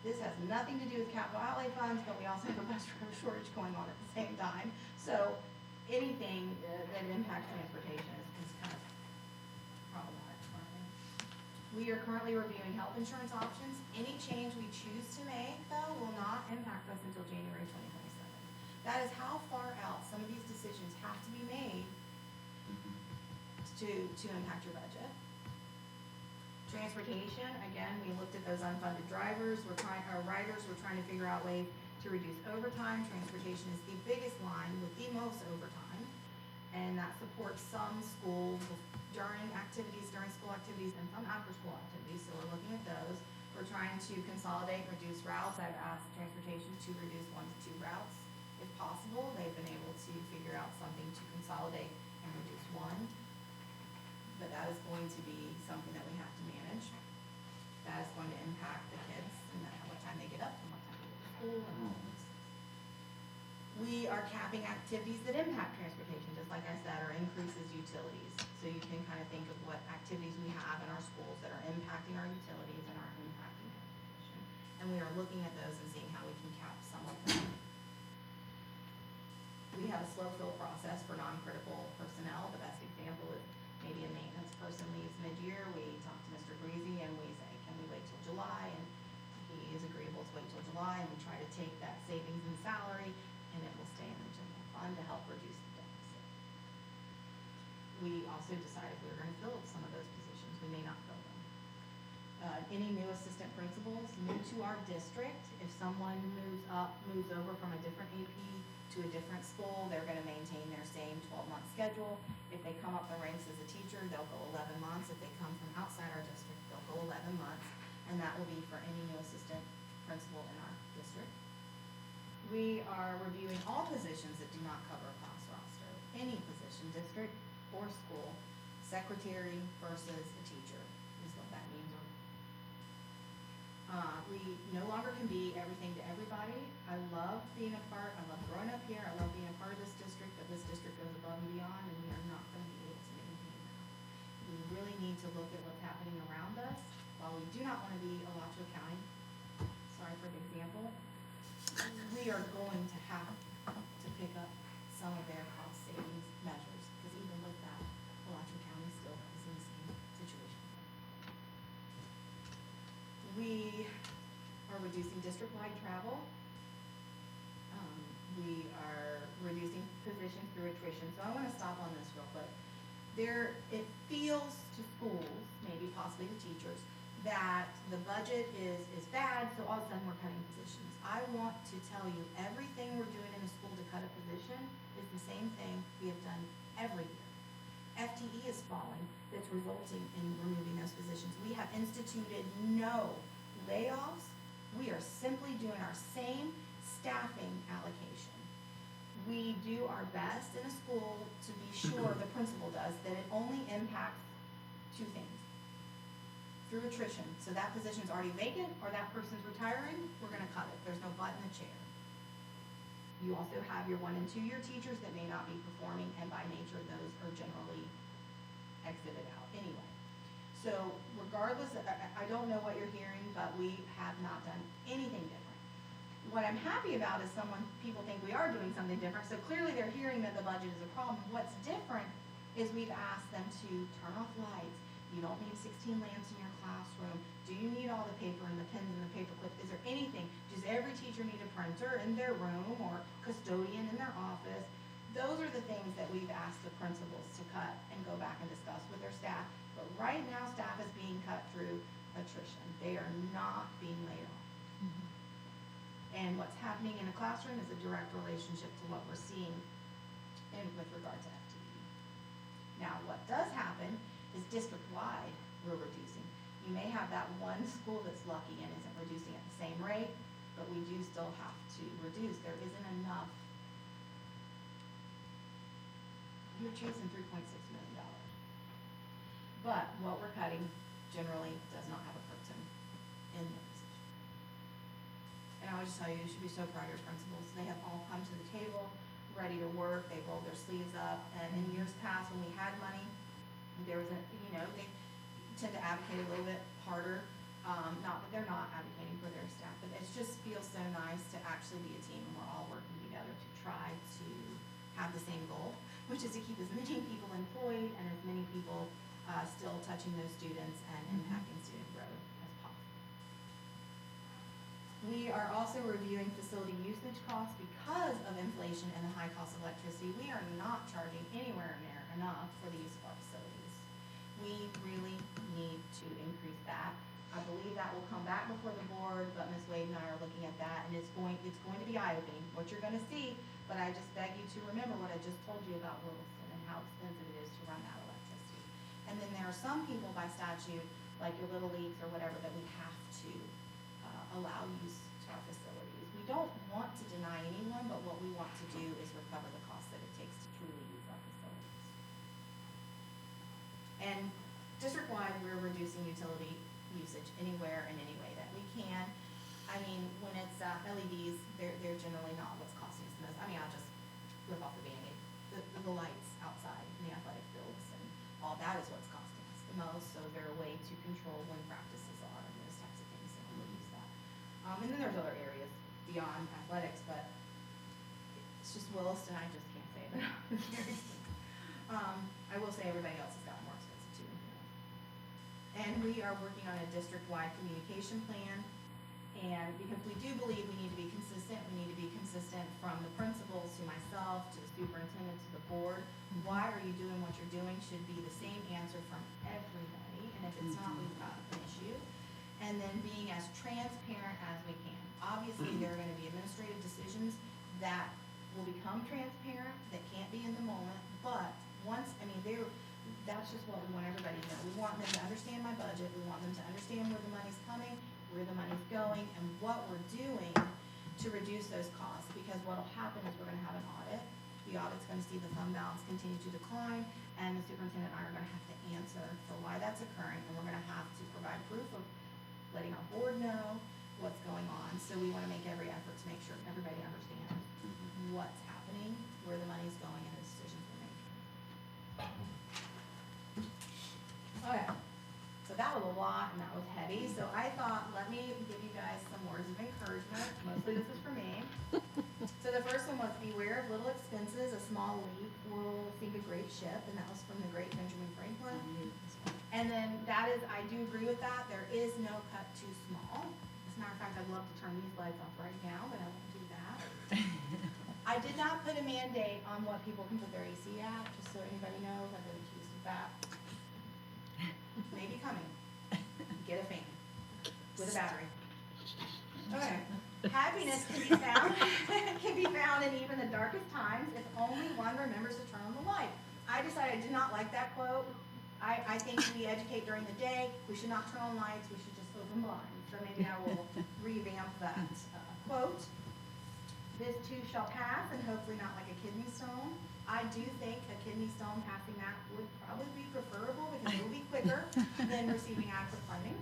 This has nothing to do with capital outlay funds, but we also have a bus driver shortage going on at the same time. So anything that impacts transportation is kind of problematic for me. We are currently reviewing health insurance options. Any change we choose to make, though, will not impact us until January 2027. That is how far out some of these decisions have to be made to impact your budget. Transportation, again, we looked at those unfunded riders. We're trying to figure out ways To reduce overtime, transportation is the biggest line with the most overtime, and that supports some schools during activities, during school activities, and some after-school activities, so we're looking at those. We're trying to consolidate, reduce routes. I've asked transportation to reduce 1 to 2 routes if possible. They've been able to figure out something to consolidate and reduce 1, but that is going to be something that we have to manage. That is going to impact the kids and what time they get up and what time they go to school and all of those things. We are capping activities that impact transportation, just like I said, or increases utilities. So you can kind of think of what activities we have in our schools that are impacting our utilities and are impacting transportation. And we are looking at those and seeing how we can cap some of them. We have a slow fill process for non-critical personnel. The best example is maybe a maintenance person leaves mid-year. We talk to Mr. Greasy and we say, can we wait till July? And he is agreeable to wait till July, and we try to take that savings in salary and it will stay in the general fund to help reduce the deficit. We also decided we were gonna fill some of those positions. We may not fill them. Any new assistant principals new to our district, if someone moves over from a different AP to a different school, they're gonna maintain their same 12-month schedule. If they come up the ranks as a teacher, they'll go 11 months. If they come from outside our district, they'll go 11 months. And that will be for any new assistant principal in our district. We are reviewing all positions that do not cover a class roster, any position, district or school, secretary versus a teacher is what that means. We no longer can be everything to everybody. I love being a part, I love growing up here, I love being a part of this district, but this district goes above and beyond, and we are not going to be able to maintain that. We really need to look at what's happening around us. While we do not want to be Alachua County, sorry for the example, we are going to have to pick up some of their cost savings measures, because even with that, Alachua County still is in the same situation. We are reducing district-wide travel. We are reducing positions through attrition. So I want to stop on this real quick. It feels to schools, maybe possibly to teachers, that the budget is bad, so all of a sudden we're cutting positions. I want to tell you, everything we're doing in a school to cut a position is the same thing we have done every year. FTE is falling, that's resulting in removing those positions. We have instituted no layoffs. We are simply doing our same staffing allocation. We do our best in a school to be sure, the principal does, that it only impacts 2 things. Through attrition, so that position's already vacant or that person's retiring, we're gonna cut it. There's no butt in the chair. You also have your 1 and 2 year teachers that may not be performing, and by nature, those are generally exited out anyway. So regardless, I don't know what you're hearing, but we have not done anything different. What I'm happy about is people think we are doing something different, so clearly they're hearing that the budget is a problem. What's different is we've asked them to turn off lights. You don't need 16 lamps in your classroom. Do you need all the paper and the pens and the paper clips? Is there anything? Does every teacher need a printer in their room or custodian in their office? Those are the things that we've asked the principals to cut and go back and discuss with their staff. But right now, staff is being cut through attrition. They are not being laid off. And what's happening in a classroom is a direct relationship to what we're seeing with regard to FTE. Now, what does happen is district-wide, we're reducing. You may have that one school that's lucky and isn't reducing at the same rate, but we do still have to reduce. There isn't enough. You're chasing $3.6 million. But what we're cutting generally does not have a person in the position. And I would just tell you, you should be so proud of your principals. They have all come to the table, ready to work. They rolled their sleeves up. And in years past, when we had money, there was they tend to advocate a little bit harder. Not that they're not advocating for their staff, but it just feels so nice to actually be a team and we're all working together to try to have the same goal, which is to keep as many people employed and as many people still touching those students and impacting student growth as possible. We are also reviewing facility usage costs because of inflation and the high cost of electricity. We are not charging anywhere near enough for the use of our facilities. We really need to increase that. I believe that will come back before the board board, but Ms. Wade and I are looking at that, and it's going to be eye-opening, what you're gonna see, but I just beg you to remember what I just told you about Williston and how expensive it is to run that electricity. And then there are some people by statute, like your Little Leagues or whatever, that we have to allow use to our facilities. We don't want to deny anyone, but what we want to do is recover the cost that it takes to truly use our facilities. And district-wide, we're reducing utility usage anywhere and any way that we can. I mean, when it's LEDs, they're generally not what's costing us the most. I mean, I'll just rip off the Band-Aid. The lights outside in the athletic fields and all that is what's costing us the most. So they're a way to control when practices are and those types of things, so we'll use that. And then there's other areas beyond athletics, but it's just Williston, I just can't say it enough. I will say everybody else has gotten more expensive too. And we are working on a district-wide communication plan. And because we do believe we need to be consistent, we need to be consistent from the principals to myself, to the superintendent, to the board. Why are you doing what you're doing should be the same answer from everybody, and if it's not, we've got an issue. And then being as transparent as we can. Obviously, there are gonna be administrative decisions that will become transparent, that can't be in the moment, but once, I mean, that's just what we want everybody to know. We want them to understand my budget, we want them to understand where the money's coming, where the money's going, and what we're doing to reduce those costs, because what'll happen is we're gonna have an audit. The audit's gonna see the fund balance continue to decline, and the superintendent and I are gonna have to answer for why that's occurring, and we're gonna have to provide proof of letting our board know what's going on. So we wanna make every effort to make sure everybody understands what's happening, where the money's going, and the decisions we're making. Okay. So that was a lot and that was heavy, so I thought, let me give you guys some words of encouragement, mostly this is for me. So the first one was, beware of little expenses, a small leak will sink a great ship, and that was from the great Benjamin Franklin. And then that is, I do agree with that, there is no cut too small. As a matter of fact, I'd love to turn these lights off right now, but I won't do that. I did not put a mandate on what people can put their AC at, just so anybody knows, I've been accused of that. Maybe coming. Get a fan with a battery. Okay. Happiness can be found in even the darkest times if only one remembers to turn on the light. I decided I did not like that quote. I think we educate during the day. We should not turn on lights. We should just open blinds. So maybe I will revamp that quote. This too shall pass, and hopefully not like a kidney stone. I do think a kidney stone passing that would probably be preferable because it will be quicker than receiving adequate funding.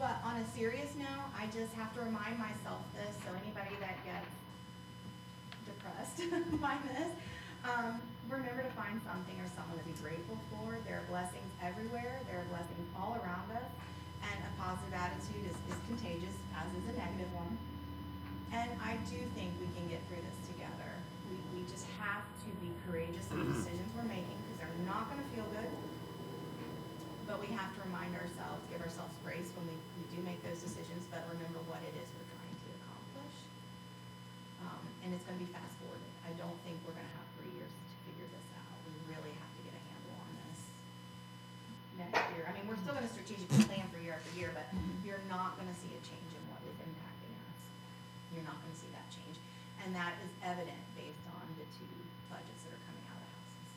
But on a serious note, I just have to remind myself this, so anybody that gets depressed by this, remember to find something or someone to be grateful for. There are blessings everywhere. There are blessings all around us. And a positive attitude is contagious, as is a negative one. And I do think we can get through this together. We just have to be courageous in the decisions we're making, because they're not gonna feel good. But we have to remind ourselves, give ourselves grace when we do make those decisions, but remember what it is we're trying to accomplish. And it's gonna be fast forwarded. I don't think we're gonna have 3 years to figure this out. We really have to get a handle on this next year. I mean, we're still gonna strategically plan for year after year, but you're not gonna see a change in what is impacting us. You're not gonna see that change. And that is evident based on the 2 budgets that are coming out of the houses.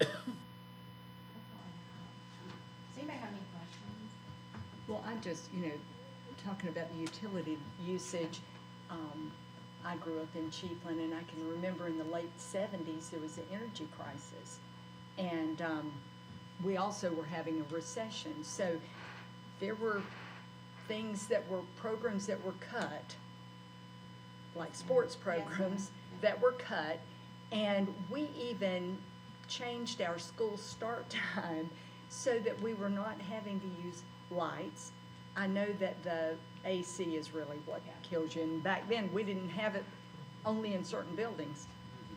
That's all I have. Does anybody have any questions? Well, I just, talking about the utility usage, I grew up in Chiefland, and I can remember in the late 70s there was an energy crisis. And we also were having a recession. So there were programs that were cut, like sports programs that were cut, and we even changed our school start time so that we were not having to use lights. I know that the AC is really what kills you, and back then we didn't have it only in certain buildings.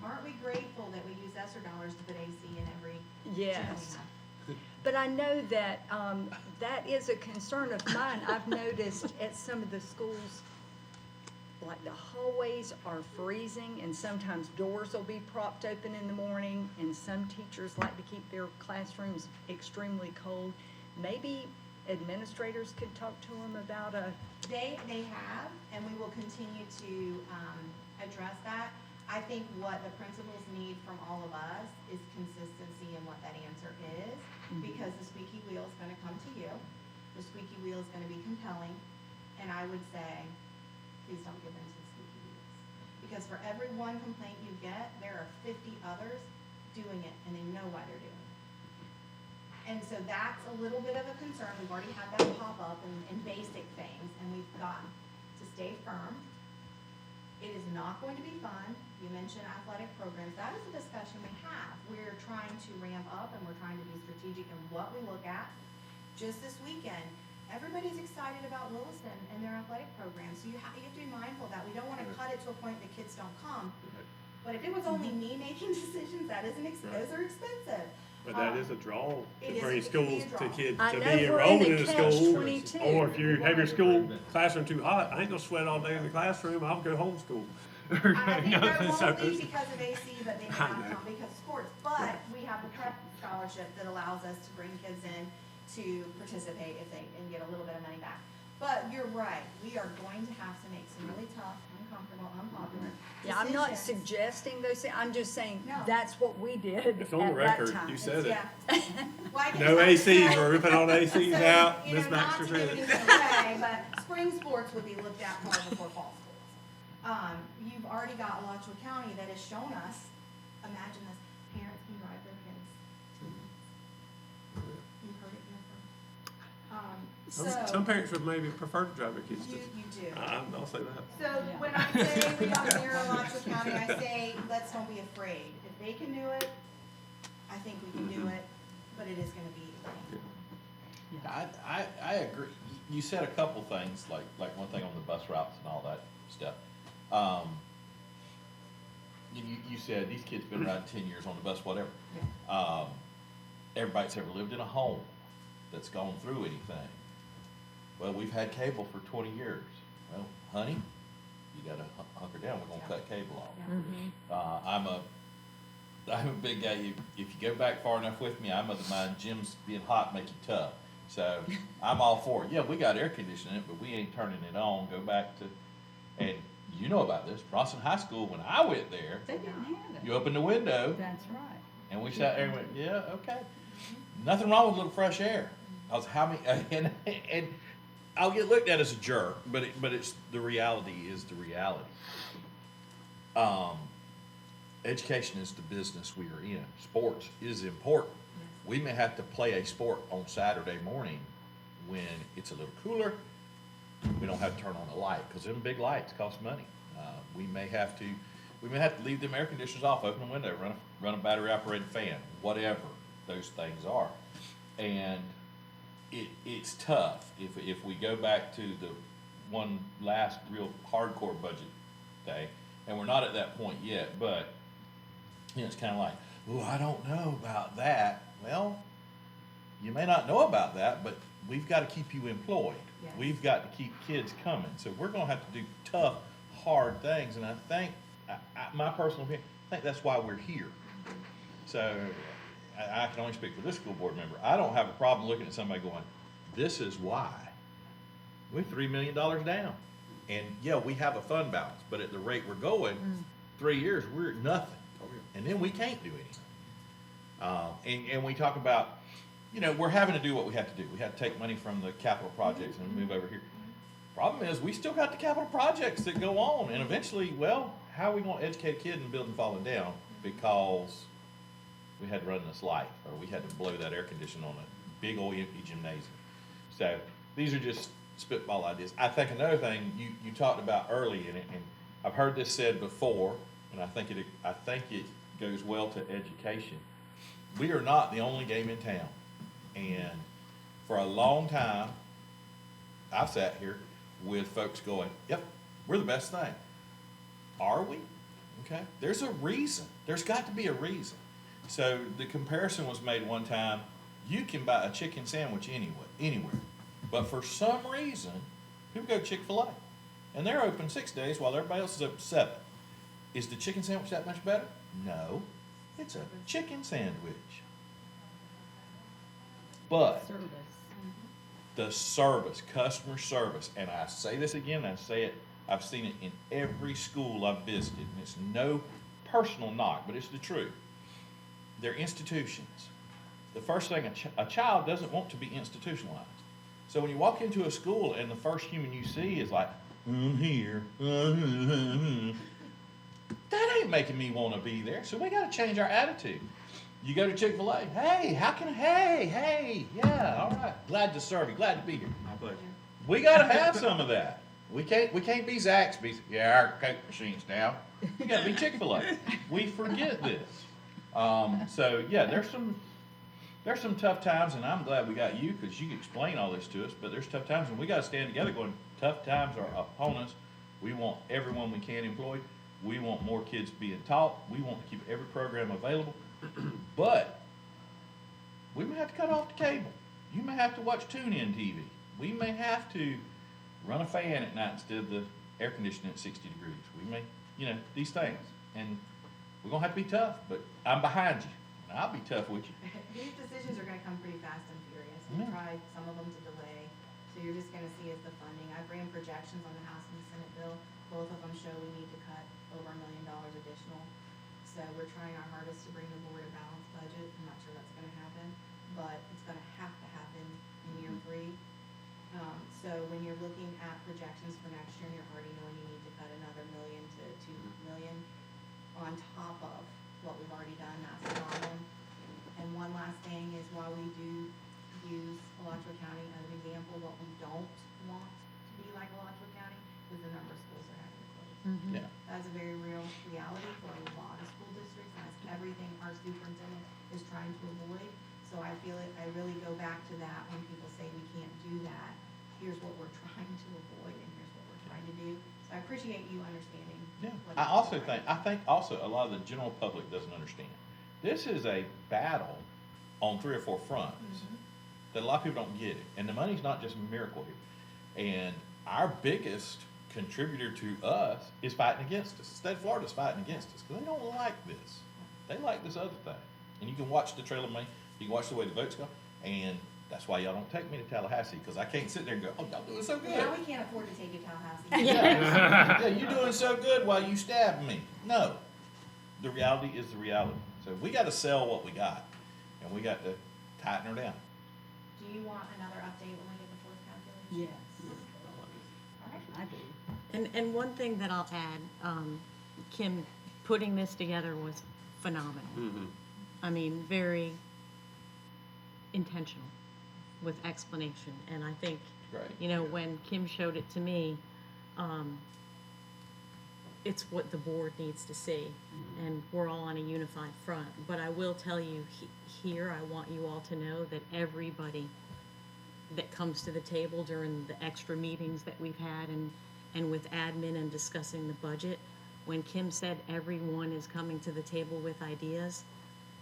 Aren't we grateful that we use ESSER dollars to put AC in every Yes. gym we have? But I know that that is a concern of mine. I've noticed at some of the schools, like the hallways are freezing, and sometimes doors will be propped open in the morning, and some teachers like to keep their classrooms extremely cold. Maybe administrators could talk to them about They have, and we will continue to address that. I think what the principals need from all of us is consistency in what that answer is, because the squeaky wheel is gonna come to you. The squeaky wheel is gonna be compelling, and I would say, please don't give in to the squeaky wheels. Because for every one complaint you get, there are 50 others doing it, and they know why they're doing it. And so that's a little bit of a concern. We've already had that pop up in basic things, and we've got to stay firm. It is not going to be fun. You mentioned athletic programs. That is a discussion we have. We're trying to ramp up and we're trying to be strategic in what we look at. Just this weekend, everybody's excited about Williston and their athletic programs. So you have to be mindful of that. We don't want to cut it to a point that kids don't come. But if it was only me making decisions, those are expensive. But that is a draw It to is- bring it can be a schools to draw. kids I to know be we're enrolled in in a a school. catch-22. Or if you have your school classroom too hot, I ain't gonna sweat all day in the classroom, I'll go homeschool. I think there So won't be it's- because of AC, but they may I not know. come because of sports. But we have the prep scholarship that allows us to bring kids in to participate and get a little bit of money back. But you're right, we are going to have to make some really tough, uncomfortable, unpopular decisions. Yeah, I'm not suggesting those things, I'm just saying, No. that's what we did It's on the at that record, time. you said it. Yeah. Well, I can No just ACs, say- we're ripping all the ACs So, out, you Ms. know, Baxter not to said give it. anything away, but spring sports would be looked at far before fall sports. You've already got Alachua County that has shown us, imagine this, parents can drive their kids. You heard it here first. Some parents would maybe prefer to drive their kids to. You do. I'll say that. So when I say we got near Alachua County, I say, let's don't be afraid. If they can do it, I think we can do it, but it is gonna be I agree. You said a couple things, like one thing on the bus routes and all that stuff. You said these kids been riding 10 years on the bus, whatever. Everybody that's ever lived in a home that's gone through anything. Well, we've had cable for 20 years. Well, honey, you gotta hunker down, we're gonna cut cable off. I'm a big guy. If you go back far enough with me, I'm of the mind Jim's being hot make you tough. So I'm all for it. Yeah, we got air conditioning in it, but we ain't turning it on. Go back to, and you know about this, Bronson High School, when I went there, They didn't have it. you opened the window That's right. and we sat there and went, yeah, okay. Nothing wrong with a little fresh air. I was how many, and I'll get looked at as a jerk, but it's, the reality is the reality. Education is the business we are in. Sports is important. We may have to play a sport on Saturday morning when it's a little cooler. We don't have to turn on the light, because them big lights cost money. We may have to leave them air conditioners off, open the window, run a battery operated fan, whatever those things are. And it's tough if we go back to the one last real hardcore budget day, and we're not at that point yet, but you know, it's kind of like, oh, I don't know about that. Well, you may not know about that, but we've got to keep you employed. Yes. We've got to keep kids coming. So we're going to have to do tough, hard things. And I think, my personal opinion, I think that's why we're here. So I can only speak for this school board member. I don't have a problem looking at somebody going, this is why. We're $3 million down. And yeah, we have a fund balance, but at the rate we're going, 3 years, we're at nothing. And then we can't do anything. And we talk about, you know, we're having to do what we have to do. We have to take money from the capital projects and move over here. Problem is, we still got the capital projects that go on, and eventually, well, how are we gonna educate a kid in a building falling down because we had to run this light, or we had to blow that air conditioner on a big old empty gymnasium? So, these are just spitball ideas. I think another thing you talked about early in it, and I've heard this said before, and I think it goes well to education. We are not the only game in town. And for a long time, I've sat here with folks going, yep, we're the best thing. Are we? Okay. There's a reason. There's got to be a reason. So the comparison was made one time, you can buy a chicken sandwich anywhere. But for some reason, people go to Chick-fil-A. And they're open 6 days while everybody else is open 7. Is the chicken sandwich that much better? No. It's a chicken sandwich. But Service. the service, customer service, and I say this again, I say it, I've seen it in every school I've visited, and it's no personal knock, but it's the truth. They're institutions. The first thing, a child doesn't want to be institutionalized. So when you walk into a school and the first human you see is like, I'm here, that ain't making me want to be there. So we got to change our attitude. You go to Chick-fil-A, hey, hey, yeah, all right, glad to serve you, glad to be here. My pleasure. We got to have some of that. We can't be Zaxby's. Yeah, our Coke machine's down. We got to be Chick-fil-A. We forget this. So yeah, there's some tough times, and I'm glad we got you because you can explain all this to us. But there's tough times, and we got to stand together. Going, tough times are upon us. We want everyone we can employed. We want more kids being taught. We want to keep every program available. But we may have to cut off the cable. You may have to watch TuneIn TV. We may have to run a fan at night instead of the air conditioning at 60 degrees. We may, these things. And we're going to have to be tough, but I'm behind you. And I'll be tough with you. These decisions are gonna come pretty fast and furious. We Yeah. tried some of them to delay, so you're just gonna see is the funding. I've ran projections on the House and the Senate bill. Both of them show we need to cut over $1 million additional. So we're trying our hardest to bring the board a balanced budget. I'm not sure that's gonna happen, but it's gonna have to happen in year 3. So when you're looking at projections for next year, and you're already knowing you need to cut another $1 million to $2 million on top of what we've already done, that's a problem. And one last thing is while we do use Alachua County as an example, what we don't want to be like Alachua County is the number of schools that are having to close. Yeah. That's a very real reality for a lot of school districts, and that's everything our superintendent is trying to avoid. So I feel it, I really go back to that when people say we can't do that. Here's what we're trying to avoid, and here's what we're trying to do. So I appreciate you understanding. Yeah. what I it is also we're trying think also a lot of the general public doesn't understand. This is a battle on 3 or 4 fronts that a lot of people don't get it. And the money's not just a miracle here. And our biggest contributor to us is fighting against us. The state of Florida's fighting against us because they don't like this. They like this other thing. And you can watch the trail of money. You can watch the way the votes go. And that's why y'all don't take me to Tallahassee because I can't sit there and go, oh, y'all doing so good. Now we can't afford to take you to Tallahassee. Yeah, you're doing so good while you stab me. No. The reality is the reality. So we got to sell what we got. And we got to tighten her down. Do you want another update when we get the fourth calculation? Yes, All right. I do. And one thing that I'll add, Kim, putting this together was phenomenal. Mm-hmm. I mean, very intentional with explanation. And I think, Right. when Kim showed it to me, it's what the board needs to see. And we're all on a unified front. But I will tell you here, I want you all to know that everybody that comes to the table during the extra meetings that we've had and with admin and discussing the budget, when Kim said everyone is coming to the table with ideas,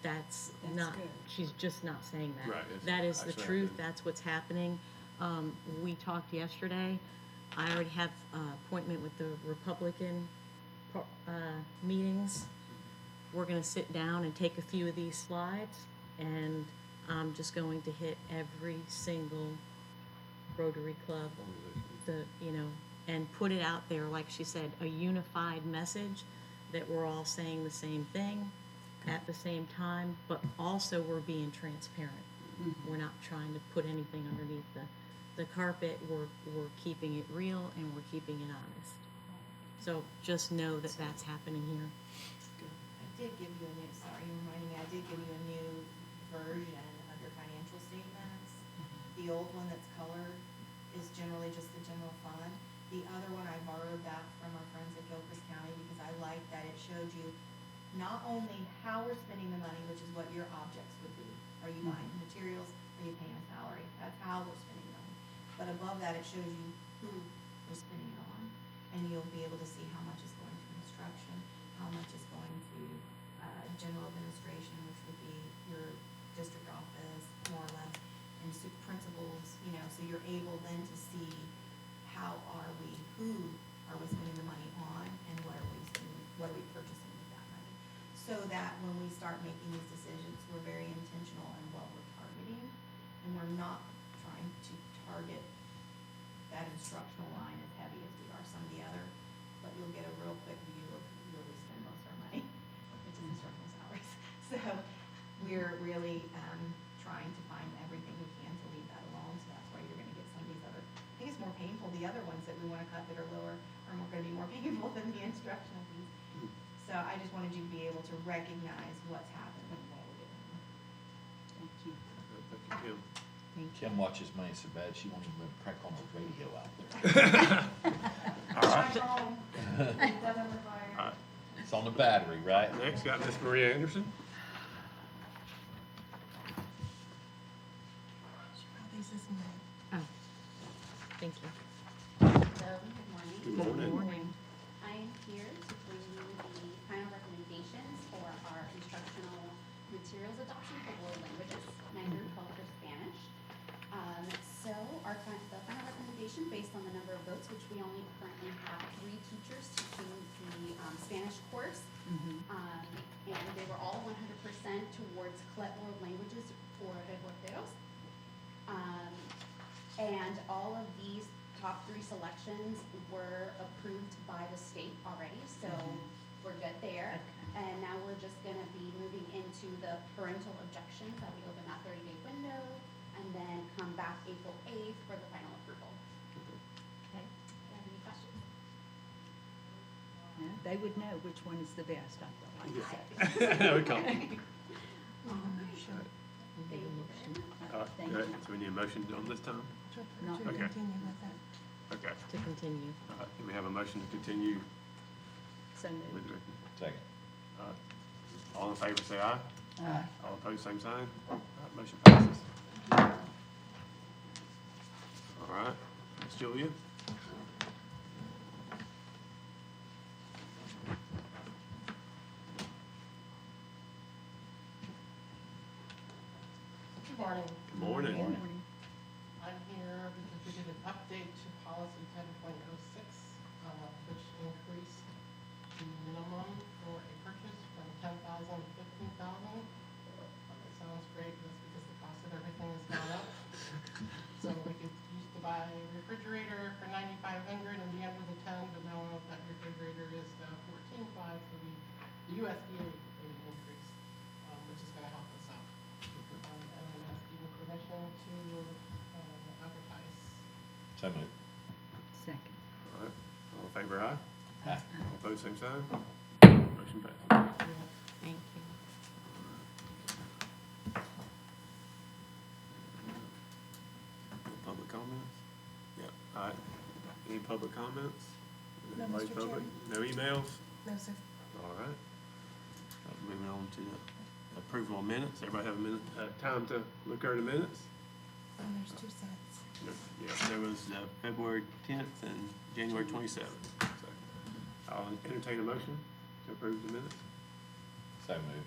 that's not, good. she's just not saying that. Right, it's That is the actually truth, happening. that's what's happening. We talked yesterday, I already have an appointment with the Republican meetings. We're gonna sit down and take a few of these slides, and I'm just going to hit every single Rotary Club, and put it out there, like she said, a unified message that we're all saying the same thing at the same time, but also we're being transparent. We're not trying to put anything underneath the carpet, we're keeping it real and we're keeping it honest. So just know that that's happening here. I did give you a new, sorry, you reminded me, I did give you a new version of your financial statements. The old one that's colored is generally just the general fund. The other one, I borrowed that from our friends at Gilchrist County because I like that it showed you not only how we're spending the money, which is what your objects would be. Are you buying materials? Are you paying a salary? That's how we're spending money. But above that, it shows you who we're spending it on. And you'll be able to see how much is going to instruction, how much is going to general administration, which would be your district office, more or less, and principals, so you're able then to see who are we spending the money on, and what are we purchasing with that money. So that when we start making these decisions, we're very intentional in what we're targeting, and we're not trying to target that instructional line as heavy as we are some of the other, but you'll get a real quick view of where we spend most of our money, which is instructional salaries. So we're really, trying to find everything we can to leave that alone, so that's why you're gonna get some of these other, I think it's more painful, the other ones that we wanna cut that are lower are gonna be more painful than the instructional fees. So I just wanted you to be able to recognize what's happening and what we're doing. Thank you. Thank you, Kim. Kim watches mine so bad, she won't even crack on the radio out there. All right, It doesn't require. all right. It's on the battery, right? Next, got Miss Maria Anderson. This is mine. Oh, thank you. Hello, good morning. Good morning. Morning. I am here to bring you the final recommendations for our instructional materials adoption for world languages, 9 through 12 for Spanish. So the final recommendation, based on the number of votes, which we only currently have 3 teachers teaching the Spanish course. And they were all 100% towards CLET world languages for reporteros. And all of these top 3 selections were approved by the state already, so we're good there. Okay. And now we're just gonna be moving into the parental objections, that we open that 30-day window, and then come back April 8th for the final approval. Okay. Do you have any questions? No, they would know which one is the best, I feel like. We come. Thank you. All right, Thank good. you. So we need a motion on this time? Not- To Okay. continue with that. Okay. To continue. All right, do we have a motion to continue So with moved. the, Second. all in favor, say aye. Aye. All opposed, same sign. All right, motion passes. All right, Ms. Julia? Good morning. Good morning. Good morning. I'm here because we did an update to policy 10.06, which increased the minimum for a purchase from 10,000 to 15,000. It sounds great, that's because the cost of everything has gone up. So we used to buy a refrigerator for 9,500 and be under the 10, but now that refrigerator is 14.5 for the USDA rate increase, which is gonna help us out. And I'm asking permission to advertise. So moved. Second. All right, all in favor, aye. Aye. All opposed, same sign. Motion passes. Thank you. Public comments? Yep, all right. Any public comments? No, Anybody Mr. public? Chairman. No emails? No, sir. All right. Moving on to the approval of minutes. Everybody have a minute, time to look over the minutes? And there's 2 sets. Yeah, there was February 10th and January 27th. So I'll entertain a motion to approve the minutes. So moved.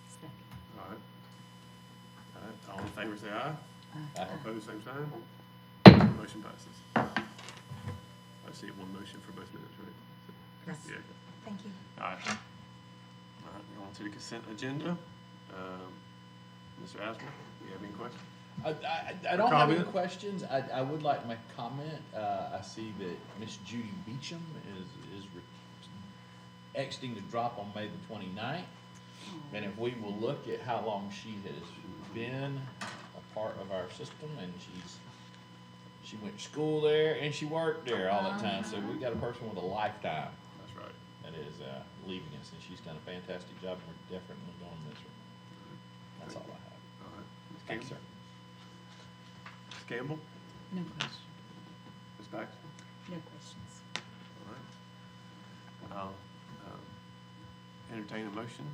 Second. All right. All right, all in favor say aye. Aye. All opposed, same sign. Motion passes. I see one motion for both minutes, right? Yes. Yeah. Thank you. All right. All right, we're on to the consent agenda. Mr. Asper, do you have any questions? I don't have any Comment? questions. I would like to make a comment. I see that Miss Judy Beecham is exiting the drop on May the 29th. And if we will look at how long she has been a part of our system, and she went to school there and she worked there all that time. So we got a person with a lifetime That's right. that is leaving us, and she's done a fantastic job. And we're definitely going to miss her. That's all I have. All right. Ms. Thanks, sir. Campbell? Ms. Campbell? No question. Ms. Baxter? No questions. All right. I'll entertain a motion.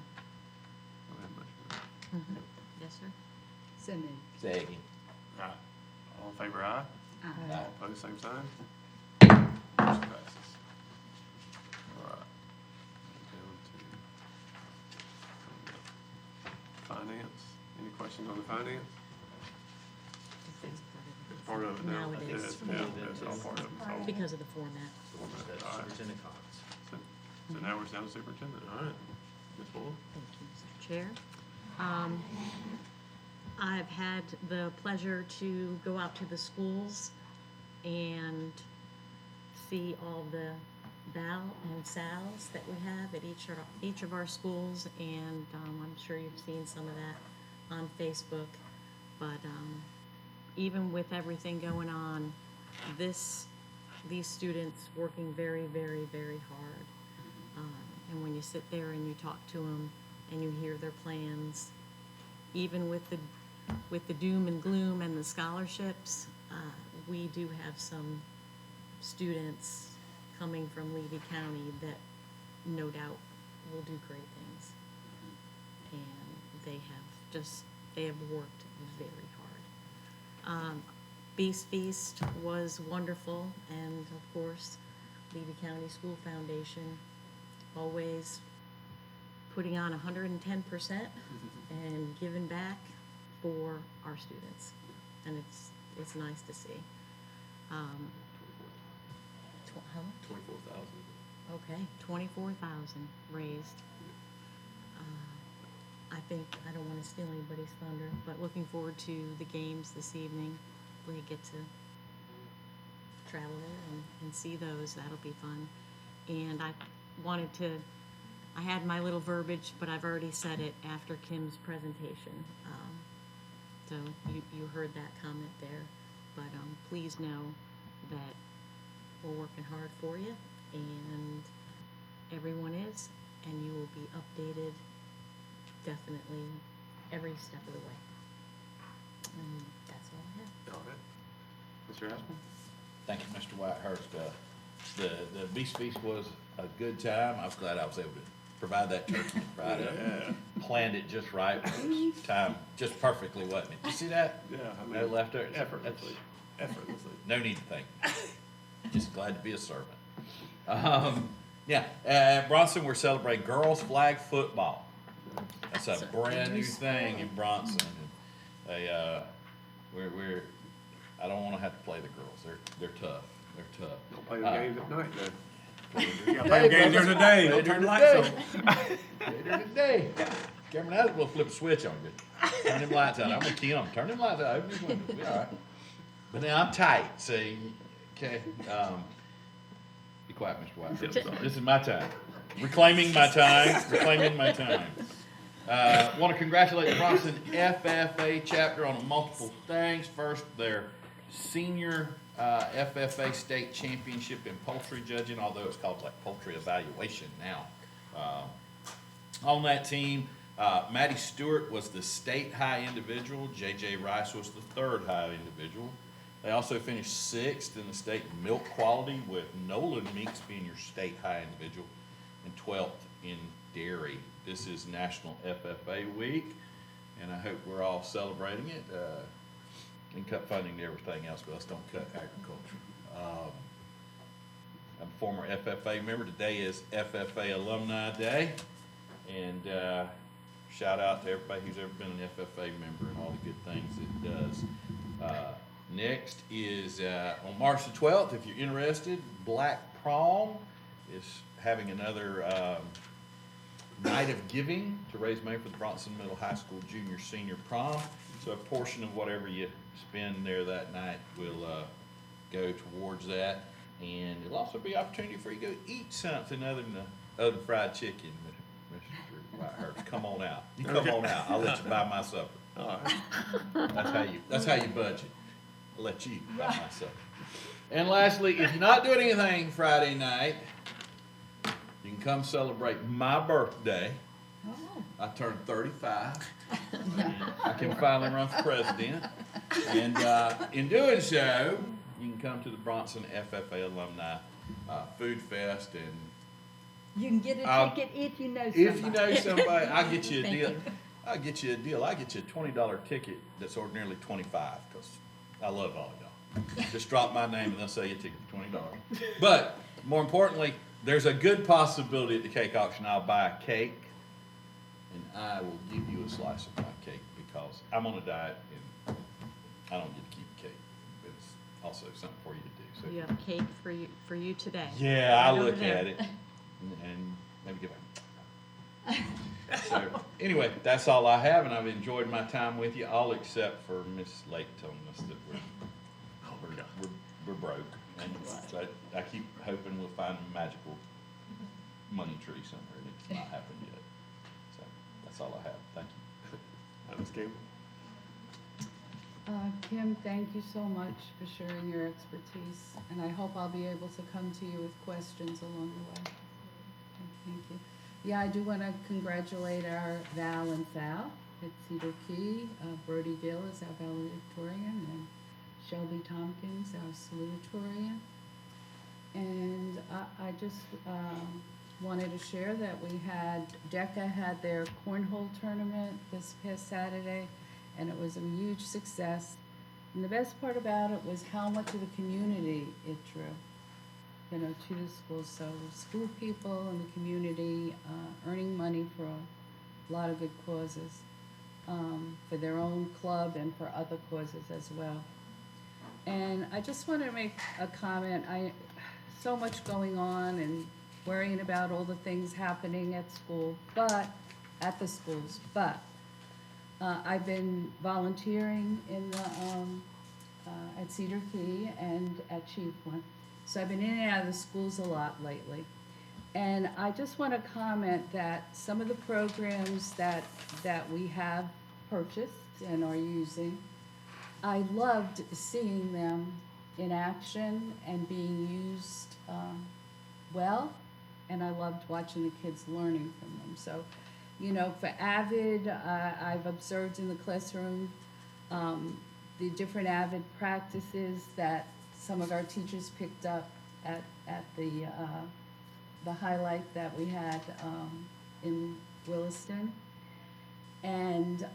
Go ahead, motion. Yes, sir. So moved. Second. All right. All in favor, aye. Aye. All opposed, same sign. Motion passes. All right. Down to finance. Any questions on the finance? It's part of it now. Now it Yeah, is. it's all part of it. It's all- Because of the format. All right. So now we're down to superintendent. All right. Ms. Boyle? Thank you, Mr. Chair. I've had the pleasure to go out to the schools and see all the Val and Sals that we have at each of our schools, and I'm sure you've seen some of that on Facebook. But even with everything going on, these students working very, very, very hard. And when you sit there and you talk to them and you hear their plans, even with the doom and gloom and the scholarships, we do have some students coming from Levy County that no doubt will do great things. And they have worked very hard. Beast Feast was wonderful, and of course, Levy County School Foundation always putting on 110% and giving back for our students, and it's nice to see. How much? 24,000. Okay, 24,000 raised. I don't want to steal anybody's thunder, but looking forward to the games this evening. We get to travel there and see those. That'll be fun. And I had my little verbiage, but I've already said it after Kim's presentation. So you heard that comment there. But please know that we're working hard for you, and everyone is, and you will be updated definitely every step of the way. And that's all I have. All right. Mr. Ashman? Thank you, Mr. Whitehurst. The Beast Feast was a good time. I was glad I was able to provide that turkey Friday. Yeah. Planned it just right. Time just perfectly, wasn't it? You see that? Yeah, I mean, No left over. effortlessly. Effortlessly. No need to thank me. Just glad to be a servant. Bronson, we're celebrating girls flag football. That's a brand new thing in Bronson. I don't want to have to play the girls. They're tough. They're tough. Don't play the games at night, though. You gotta Hey, play the games during the day. Don't Later turn the lights today. on. Later today. Cameron Adams will flip a switch on you. Turn them lights out. I'm gonna key on them. Turn them lights out. Open these windows. Be all right. But now I'm tight. See, okay. Be quiet, Mr. White. This is my time. Reclaiming my time. Reclaiming my time. Want to congratulate the Bronson FFA chapter on multiple things. First, their senior FFA state championship in poultry judging, although it's called like poultry evaluation now. On that team, Maddie Stewart was the state high individual. JJ Rice was the third high individual. They also finished 6th in the state milk quality, with Nolan Meeks being your state high individual, and 12th in dairy. This is National FFA Week, and I hope we're all celebrating it. And cut funding to everything else, but let's don't cut agriculture. I'm a former FFA member. Today is FFA Alumni Day, and shout out to everybody who's ever been an FFA member and all the good things it does. Next is on March the 12th, if you're interested, Black Prom is having another night of giving to raise money for the Bronson Middle High School junior senior prom. So a portion of whatever you spend there that night will go towards that. And it'll also be an opportunity for you to go eat something other than fried chicken, Mr. Whitehurst. Come on out. You come on out. I'll let you buy my supper. All right. That's how you budget. I'll let you buy my supper. And lastly, if you're not doing anything Friday night, you can come celebrate my birthday. I turned 35. I can finally run for president. And in doing so, you can come to the Bronson FFA Alumni Food Fest. And You can get a ticket if you know somebody. if you know somebody, I'll get you a Thank deal. you. I'll get you a deal. I'll get you a $20 ticket that's ordinarily $25, because I love all y'all. Just drop my name and they'll sell you a ticket for $20. But more importantly, there's a good possibility at the cake auction I'll buy a cake, and I will give you a slice of my cake, because I'm on a diet and I don't get to keep a cake. But it's also something for you to do. So You have a cake for you today. yeah, I'll Right over look there. at it and maybe give a So, anyway, that's all I have, and I've enjoyed my time with you, all except for Miss Lake telling us that we're broke. And so I keep hoping we'll find a magical money tree somewhere, and it's not happened yet. So, that's all I have. Thank you. Ms. Campbell? Kim, thank you so much for sharing your expertise, and I hope I'll be able to come to you with questions along the way. Okay, thank you. Yeah, I do want to congratulate our Val and Sal at Cedar Key. Brody Gill is our valedictorian, and Shelby Tompkins, our salutatorian. And I just wanted to share that DECA had their cornhole tournament this past Saturday, and it was a huge success. And the best part about it was how much of the community it drew, to the school. So school people and the community earning money for a lot of good causes, for their own club and for other causes as well. And I just want to make a comment. So much going on and worrying about all the things happening at school, at the schools, but I've been volunteering in at Cedar Key and at Chiefland. So I've been in and out of the schools a lot lately. And I just want to comment that some of the programs that we have purchased and are using, I loved seeing them in action and being used well, and I loved watching the kids learning from them. So, for AVID, I've observed in the classroom the different AVID practices that some of our teachers picked up at the highlight that we had in Williston. And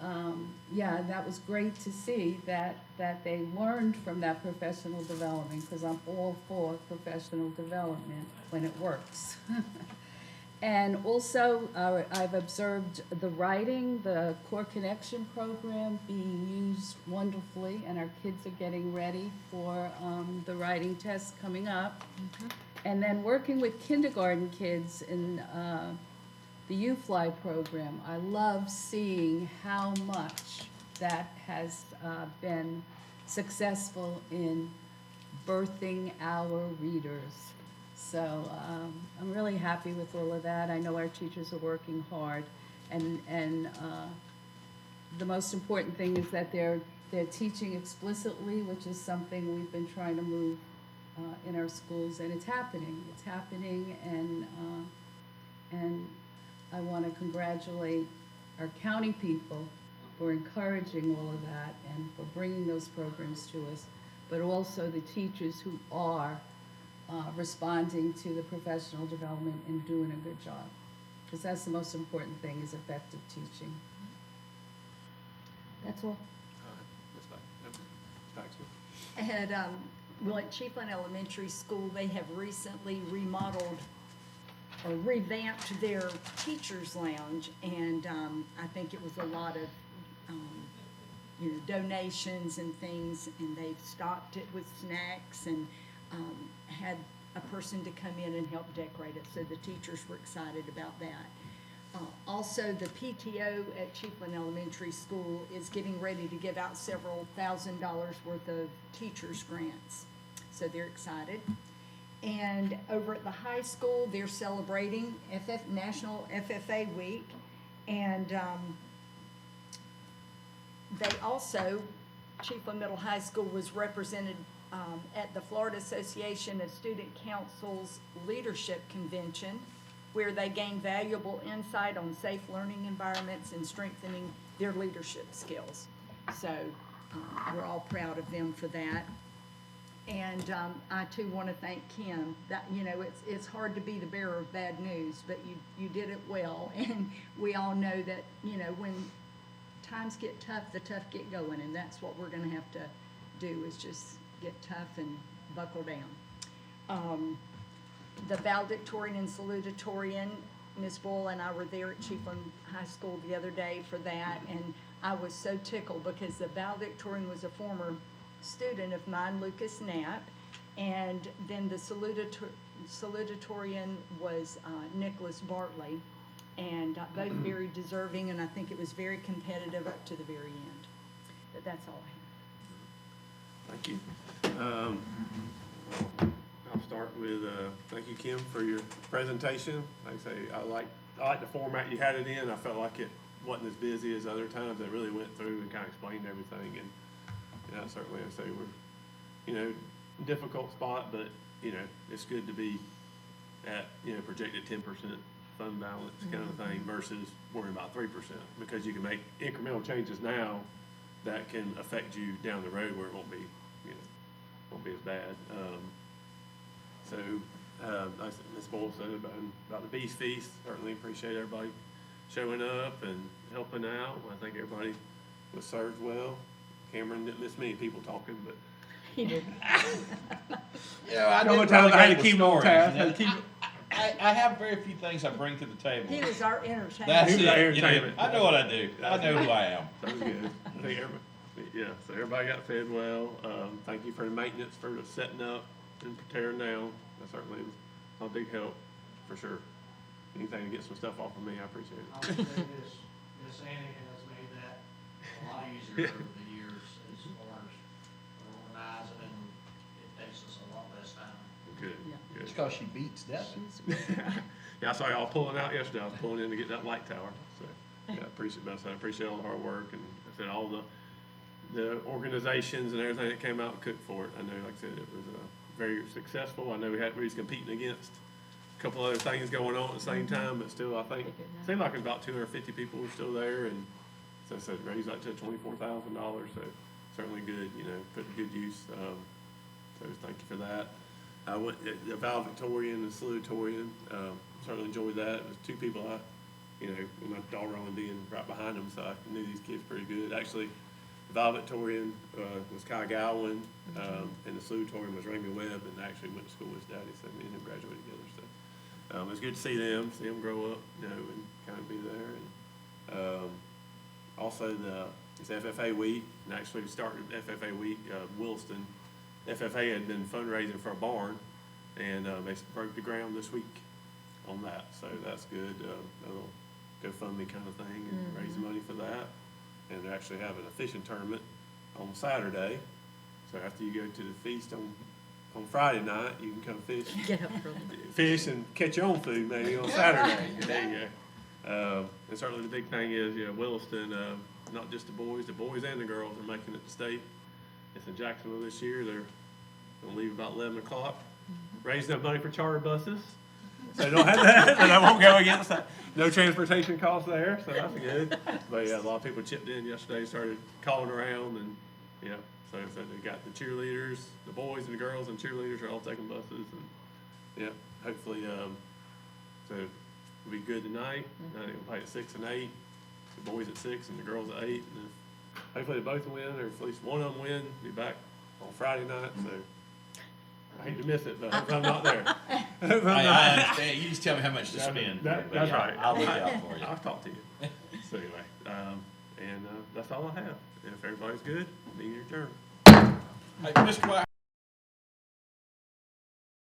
that was great to see that they learned from that professional development, because I'm all for professional development when it works. And also, I've observed the writing, the Core Connection program being used wonderfully, and our kids are getting ready for the writing test coming up. Mm-hmm. And then working with kindergarten kids in the U-Fly program, I love seeing how much that has been successful in birthing our readers. So I'm really happy with all of that. I know our teachers are working hard, and the most important thing is that they're teaching explicitly, which is something we've been trying to move in our schools, and it's happening. It's happening, and I want to congratulate our county people for encouraging all of that and for bringing those programs to us, but also the teachers who are responding to the professional development and doing a good job. Because that's the most important thing, is effective teaching. That's all. At Chiefland Elementary School, they have recently remodeled or revamped their teacher's lounge, and I think it was a lot of donations and things, and they've stocked it with snacks and had a person to come in and help decorate it, so the teachers were excited about that. Also, the PTO at Chiefland Elementary School is getting ready to give out several $1,000 worth of teachers' grants, so they're excited. And over at the high school, they're celebrating National FFA Week, and they also, Chiefland Middle High School was represented at the Florida Association of Student Council's Leadership Convention, where they gained valuable insight on safe learning environments and strengthening their leadership skills. So we're all proud of them for that. And I too want to thank Kim. That it's hard to be the bearer of bad news, but you did it well. And we all know that when times get tough, the tough get going, and that's what we're going to have to do, is just get tough and buckle down. The valedictorian and salutatorian, Ms. Boyle and I were there at Chiefland High School the other day for that, and I was so tickled because the valedictorian was a former student of mine, Lucas Knapp, and then the salutatorian was Nicholas Bartley, and both very deserving, and I think it was very competitive up to the very end. But that's all I have. Thank you. I'll start with, thank you, Kim, for your presentation. Like I say, I like the format you had it in. I felt like it wasn't as busy as other times. It really went through and kind of explained everything. And, certainly I say we're, difficult spot, but, it's good to be at, projected 10% fund balance kind of thing versus worrying about 3%, because you can make incremental changes now that can affect you down the road where it won't be, won't be as bad. Like Ms. Boyle said about the Beast Feast, certainly appreciate everybody showing up and helping out. I think everybody was served well. Cameron didn't miss many people talking, but. He did. Yeah, I Couple did of times I had to relegate keep with on stories, task. I have very few things I bring to the table. He was our entertainer. That's He was our it. You know, entertainment. I know what I do. I know who I am. That was good. I think so everybody got fed well. Thank you for the maintenance, for the setting up and preparing now. That certainly was a big help, for sure. Anything to get some stuff off of me, I appreciate it. I would say this, Miss Annie has made that a lot easier over the years as far as organizing, and it takes us a lot less time. Good, Yeah. good. It's because she beats Devin. Yeah, I saw y'all pulling out yesterday. I was pulling in to get that light tower, so, yeah, I appreciate all the hard work, and I said all the organizations and everything that came out and cooked for it. I know, like I said, it was, very successful. I know we was competing against a couple other things going on at the same time, but still, I think, it seemed like it was about 250 people were still there, and so I said, raised up to $24,000, so certainly good, put to good use. So thank you for that. I went at the valedictorian and salutatorian, certainly enjoyed that. It was two people with my daughter only being right behind them, so I knew these kids pretty good. Actually, the valedictorian was Kai Gowan, and the salutatorian was Ramey Webb, and actually went to school with his daddy, so me and him graduated together. So it was good to see them grow up, and kind of be there. And also it's FFA week, and actually started FFA week. Williston FFA had been fundraising for a barn, and they broke the ground this week on that, so that's good. A little GoFundMe kind of thing, and raise money for that. And they're actually having a fishing tournament on Saturday. So after you go to the feast on Friday night, you can come fish. Get up early. Fish and catch your own food maybe on Saturday. There you go. And certainly the big thing is, Williston, not just the boys and the girls are making it to state. It's in Jacksonville this year. They're going to leave about 11 o'clock. Raising up money for charter buses. So they don't have that, and I won't go against that. No transportation costs there, so that's good. But yeah, a lot of people chipped in yesterday, started calling around, and so they got the cheerleaders, the boys and the girls and cheerleaders are all taking buses, and hopefully, so it'll be good tonight. We'll play at 6 and 8. The boys at 6 and the girls at 8. And hopefully they both win, or at least one of them win. Be back on Friday night, so. I hate to miss it, but I'm not there. I understand. You just tell me how much to spend. That's But yeah, right. I'll look out for you. I'll talk to you. So anyway, and that's all I have. If everybody's good, meeting adjourned. Hey, Mr. White.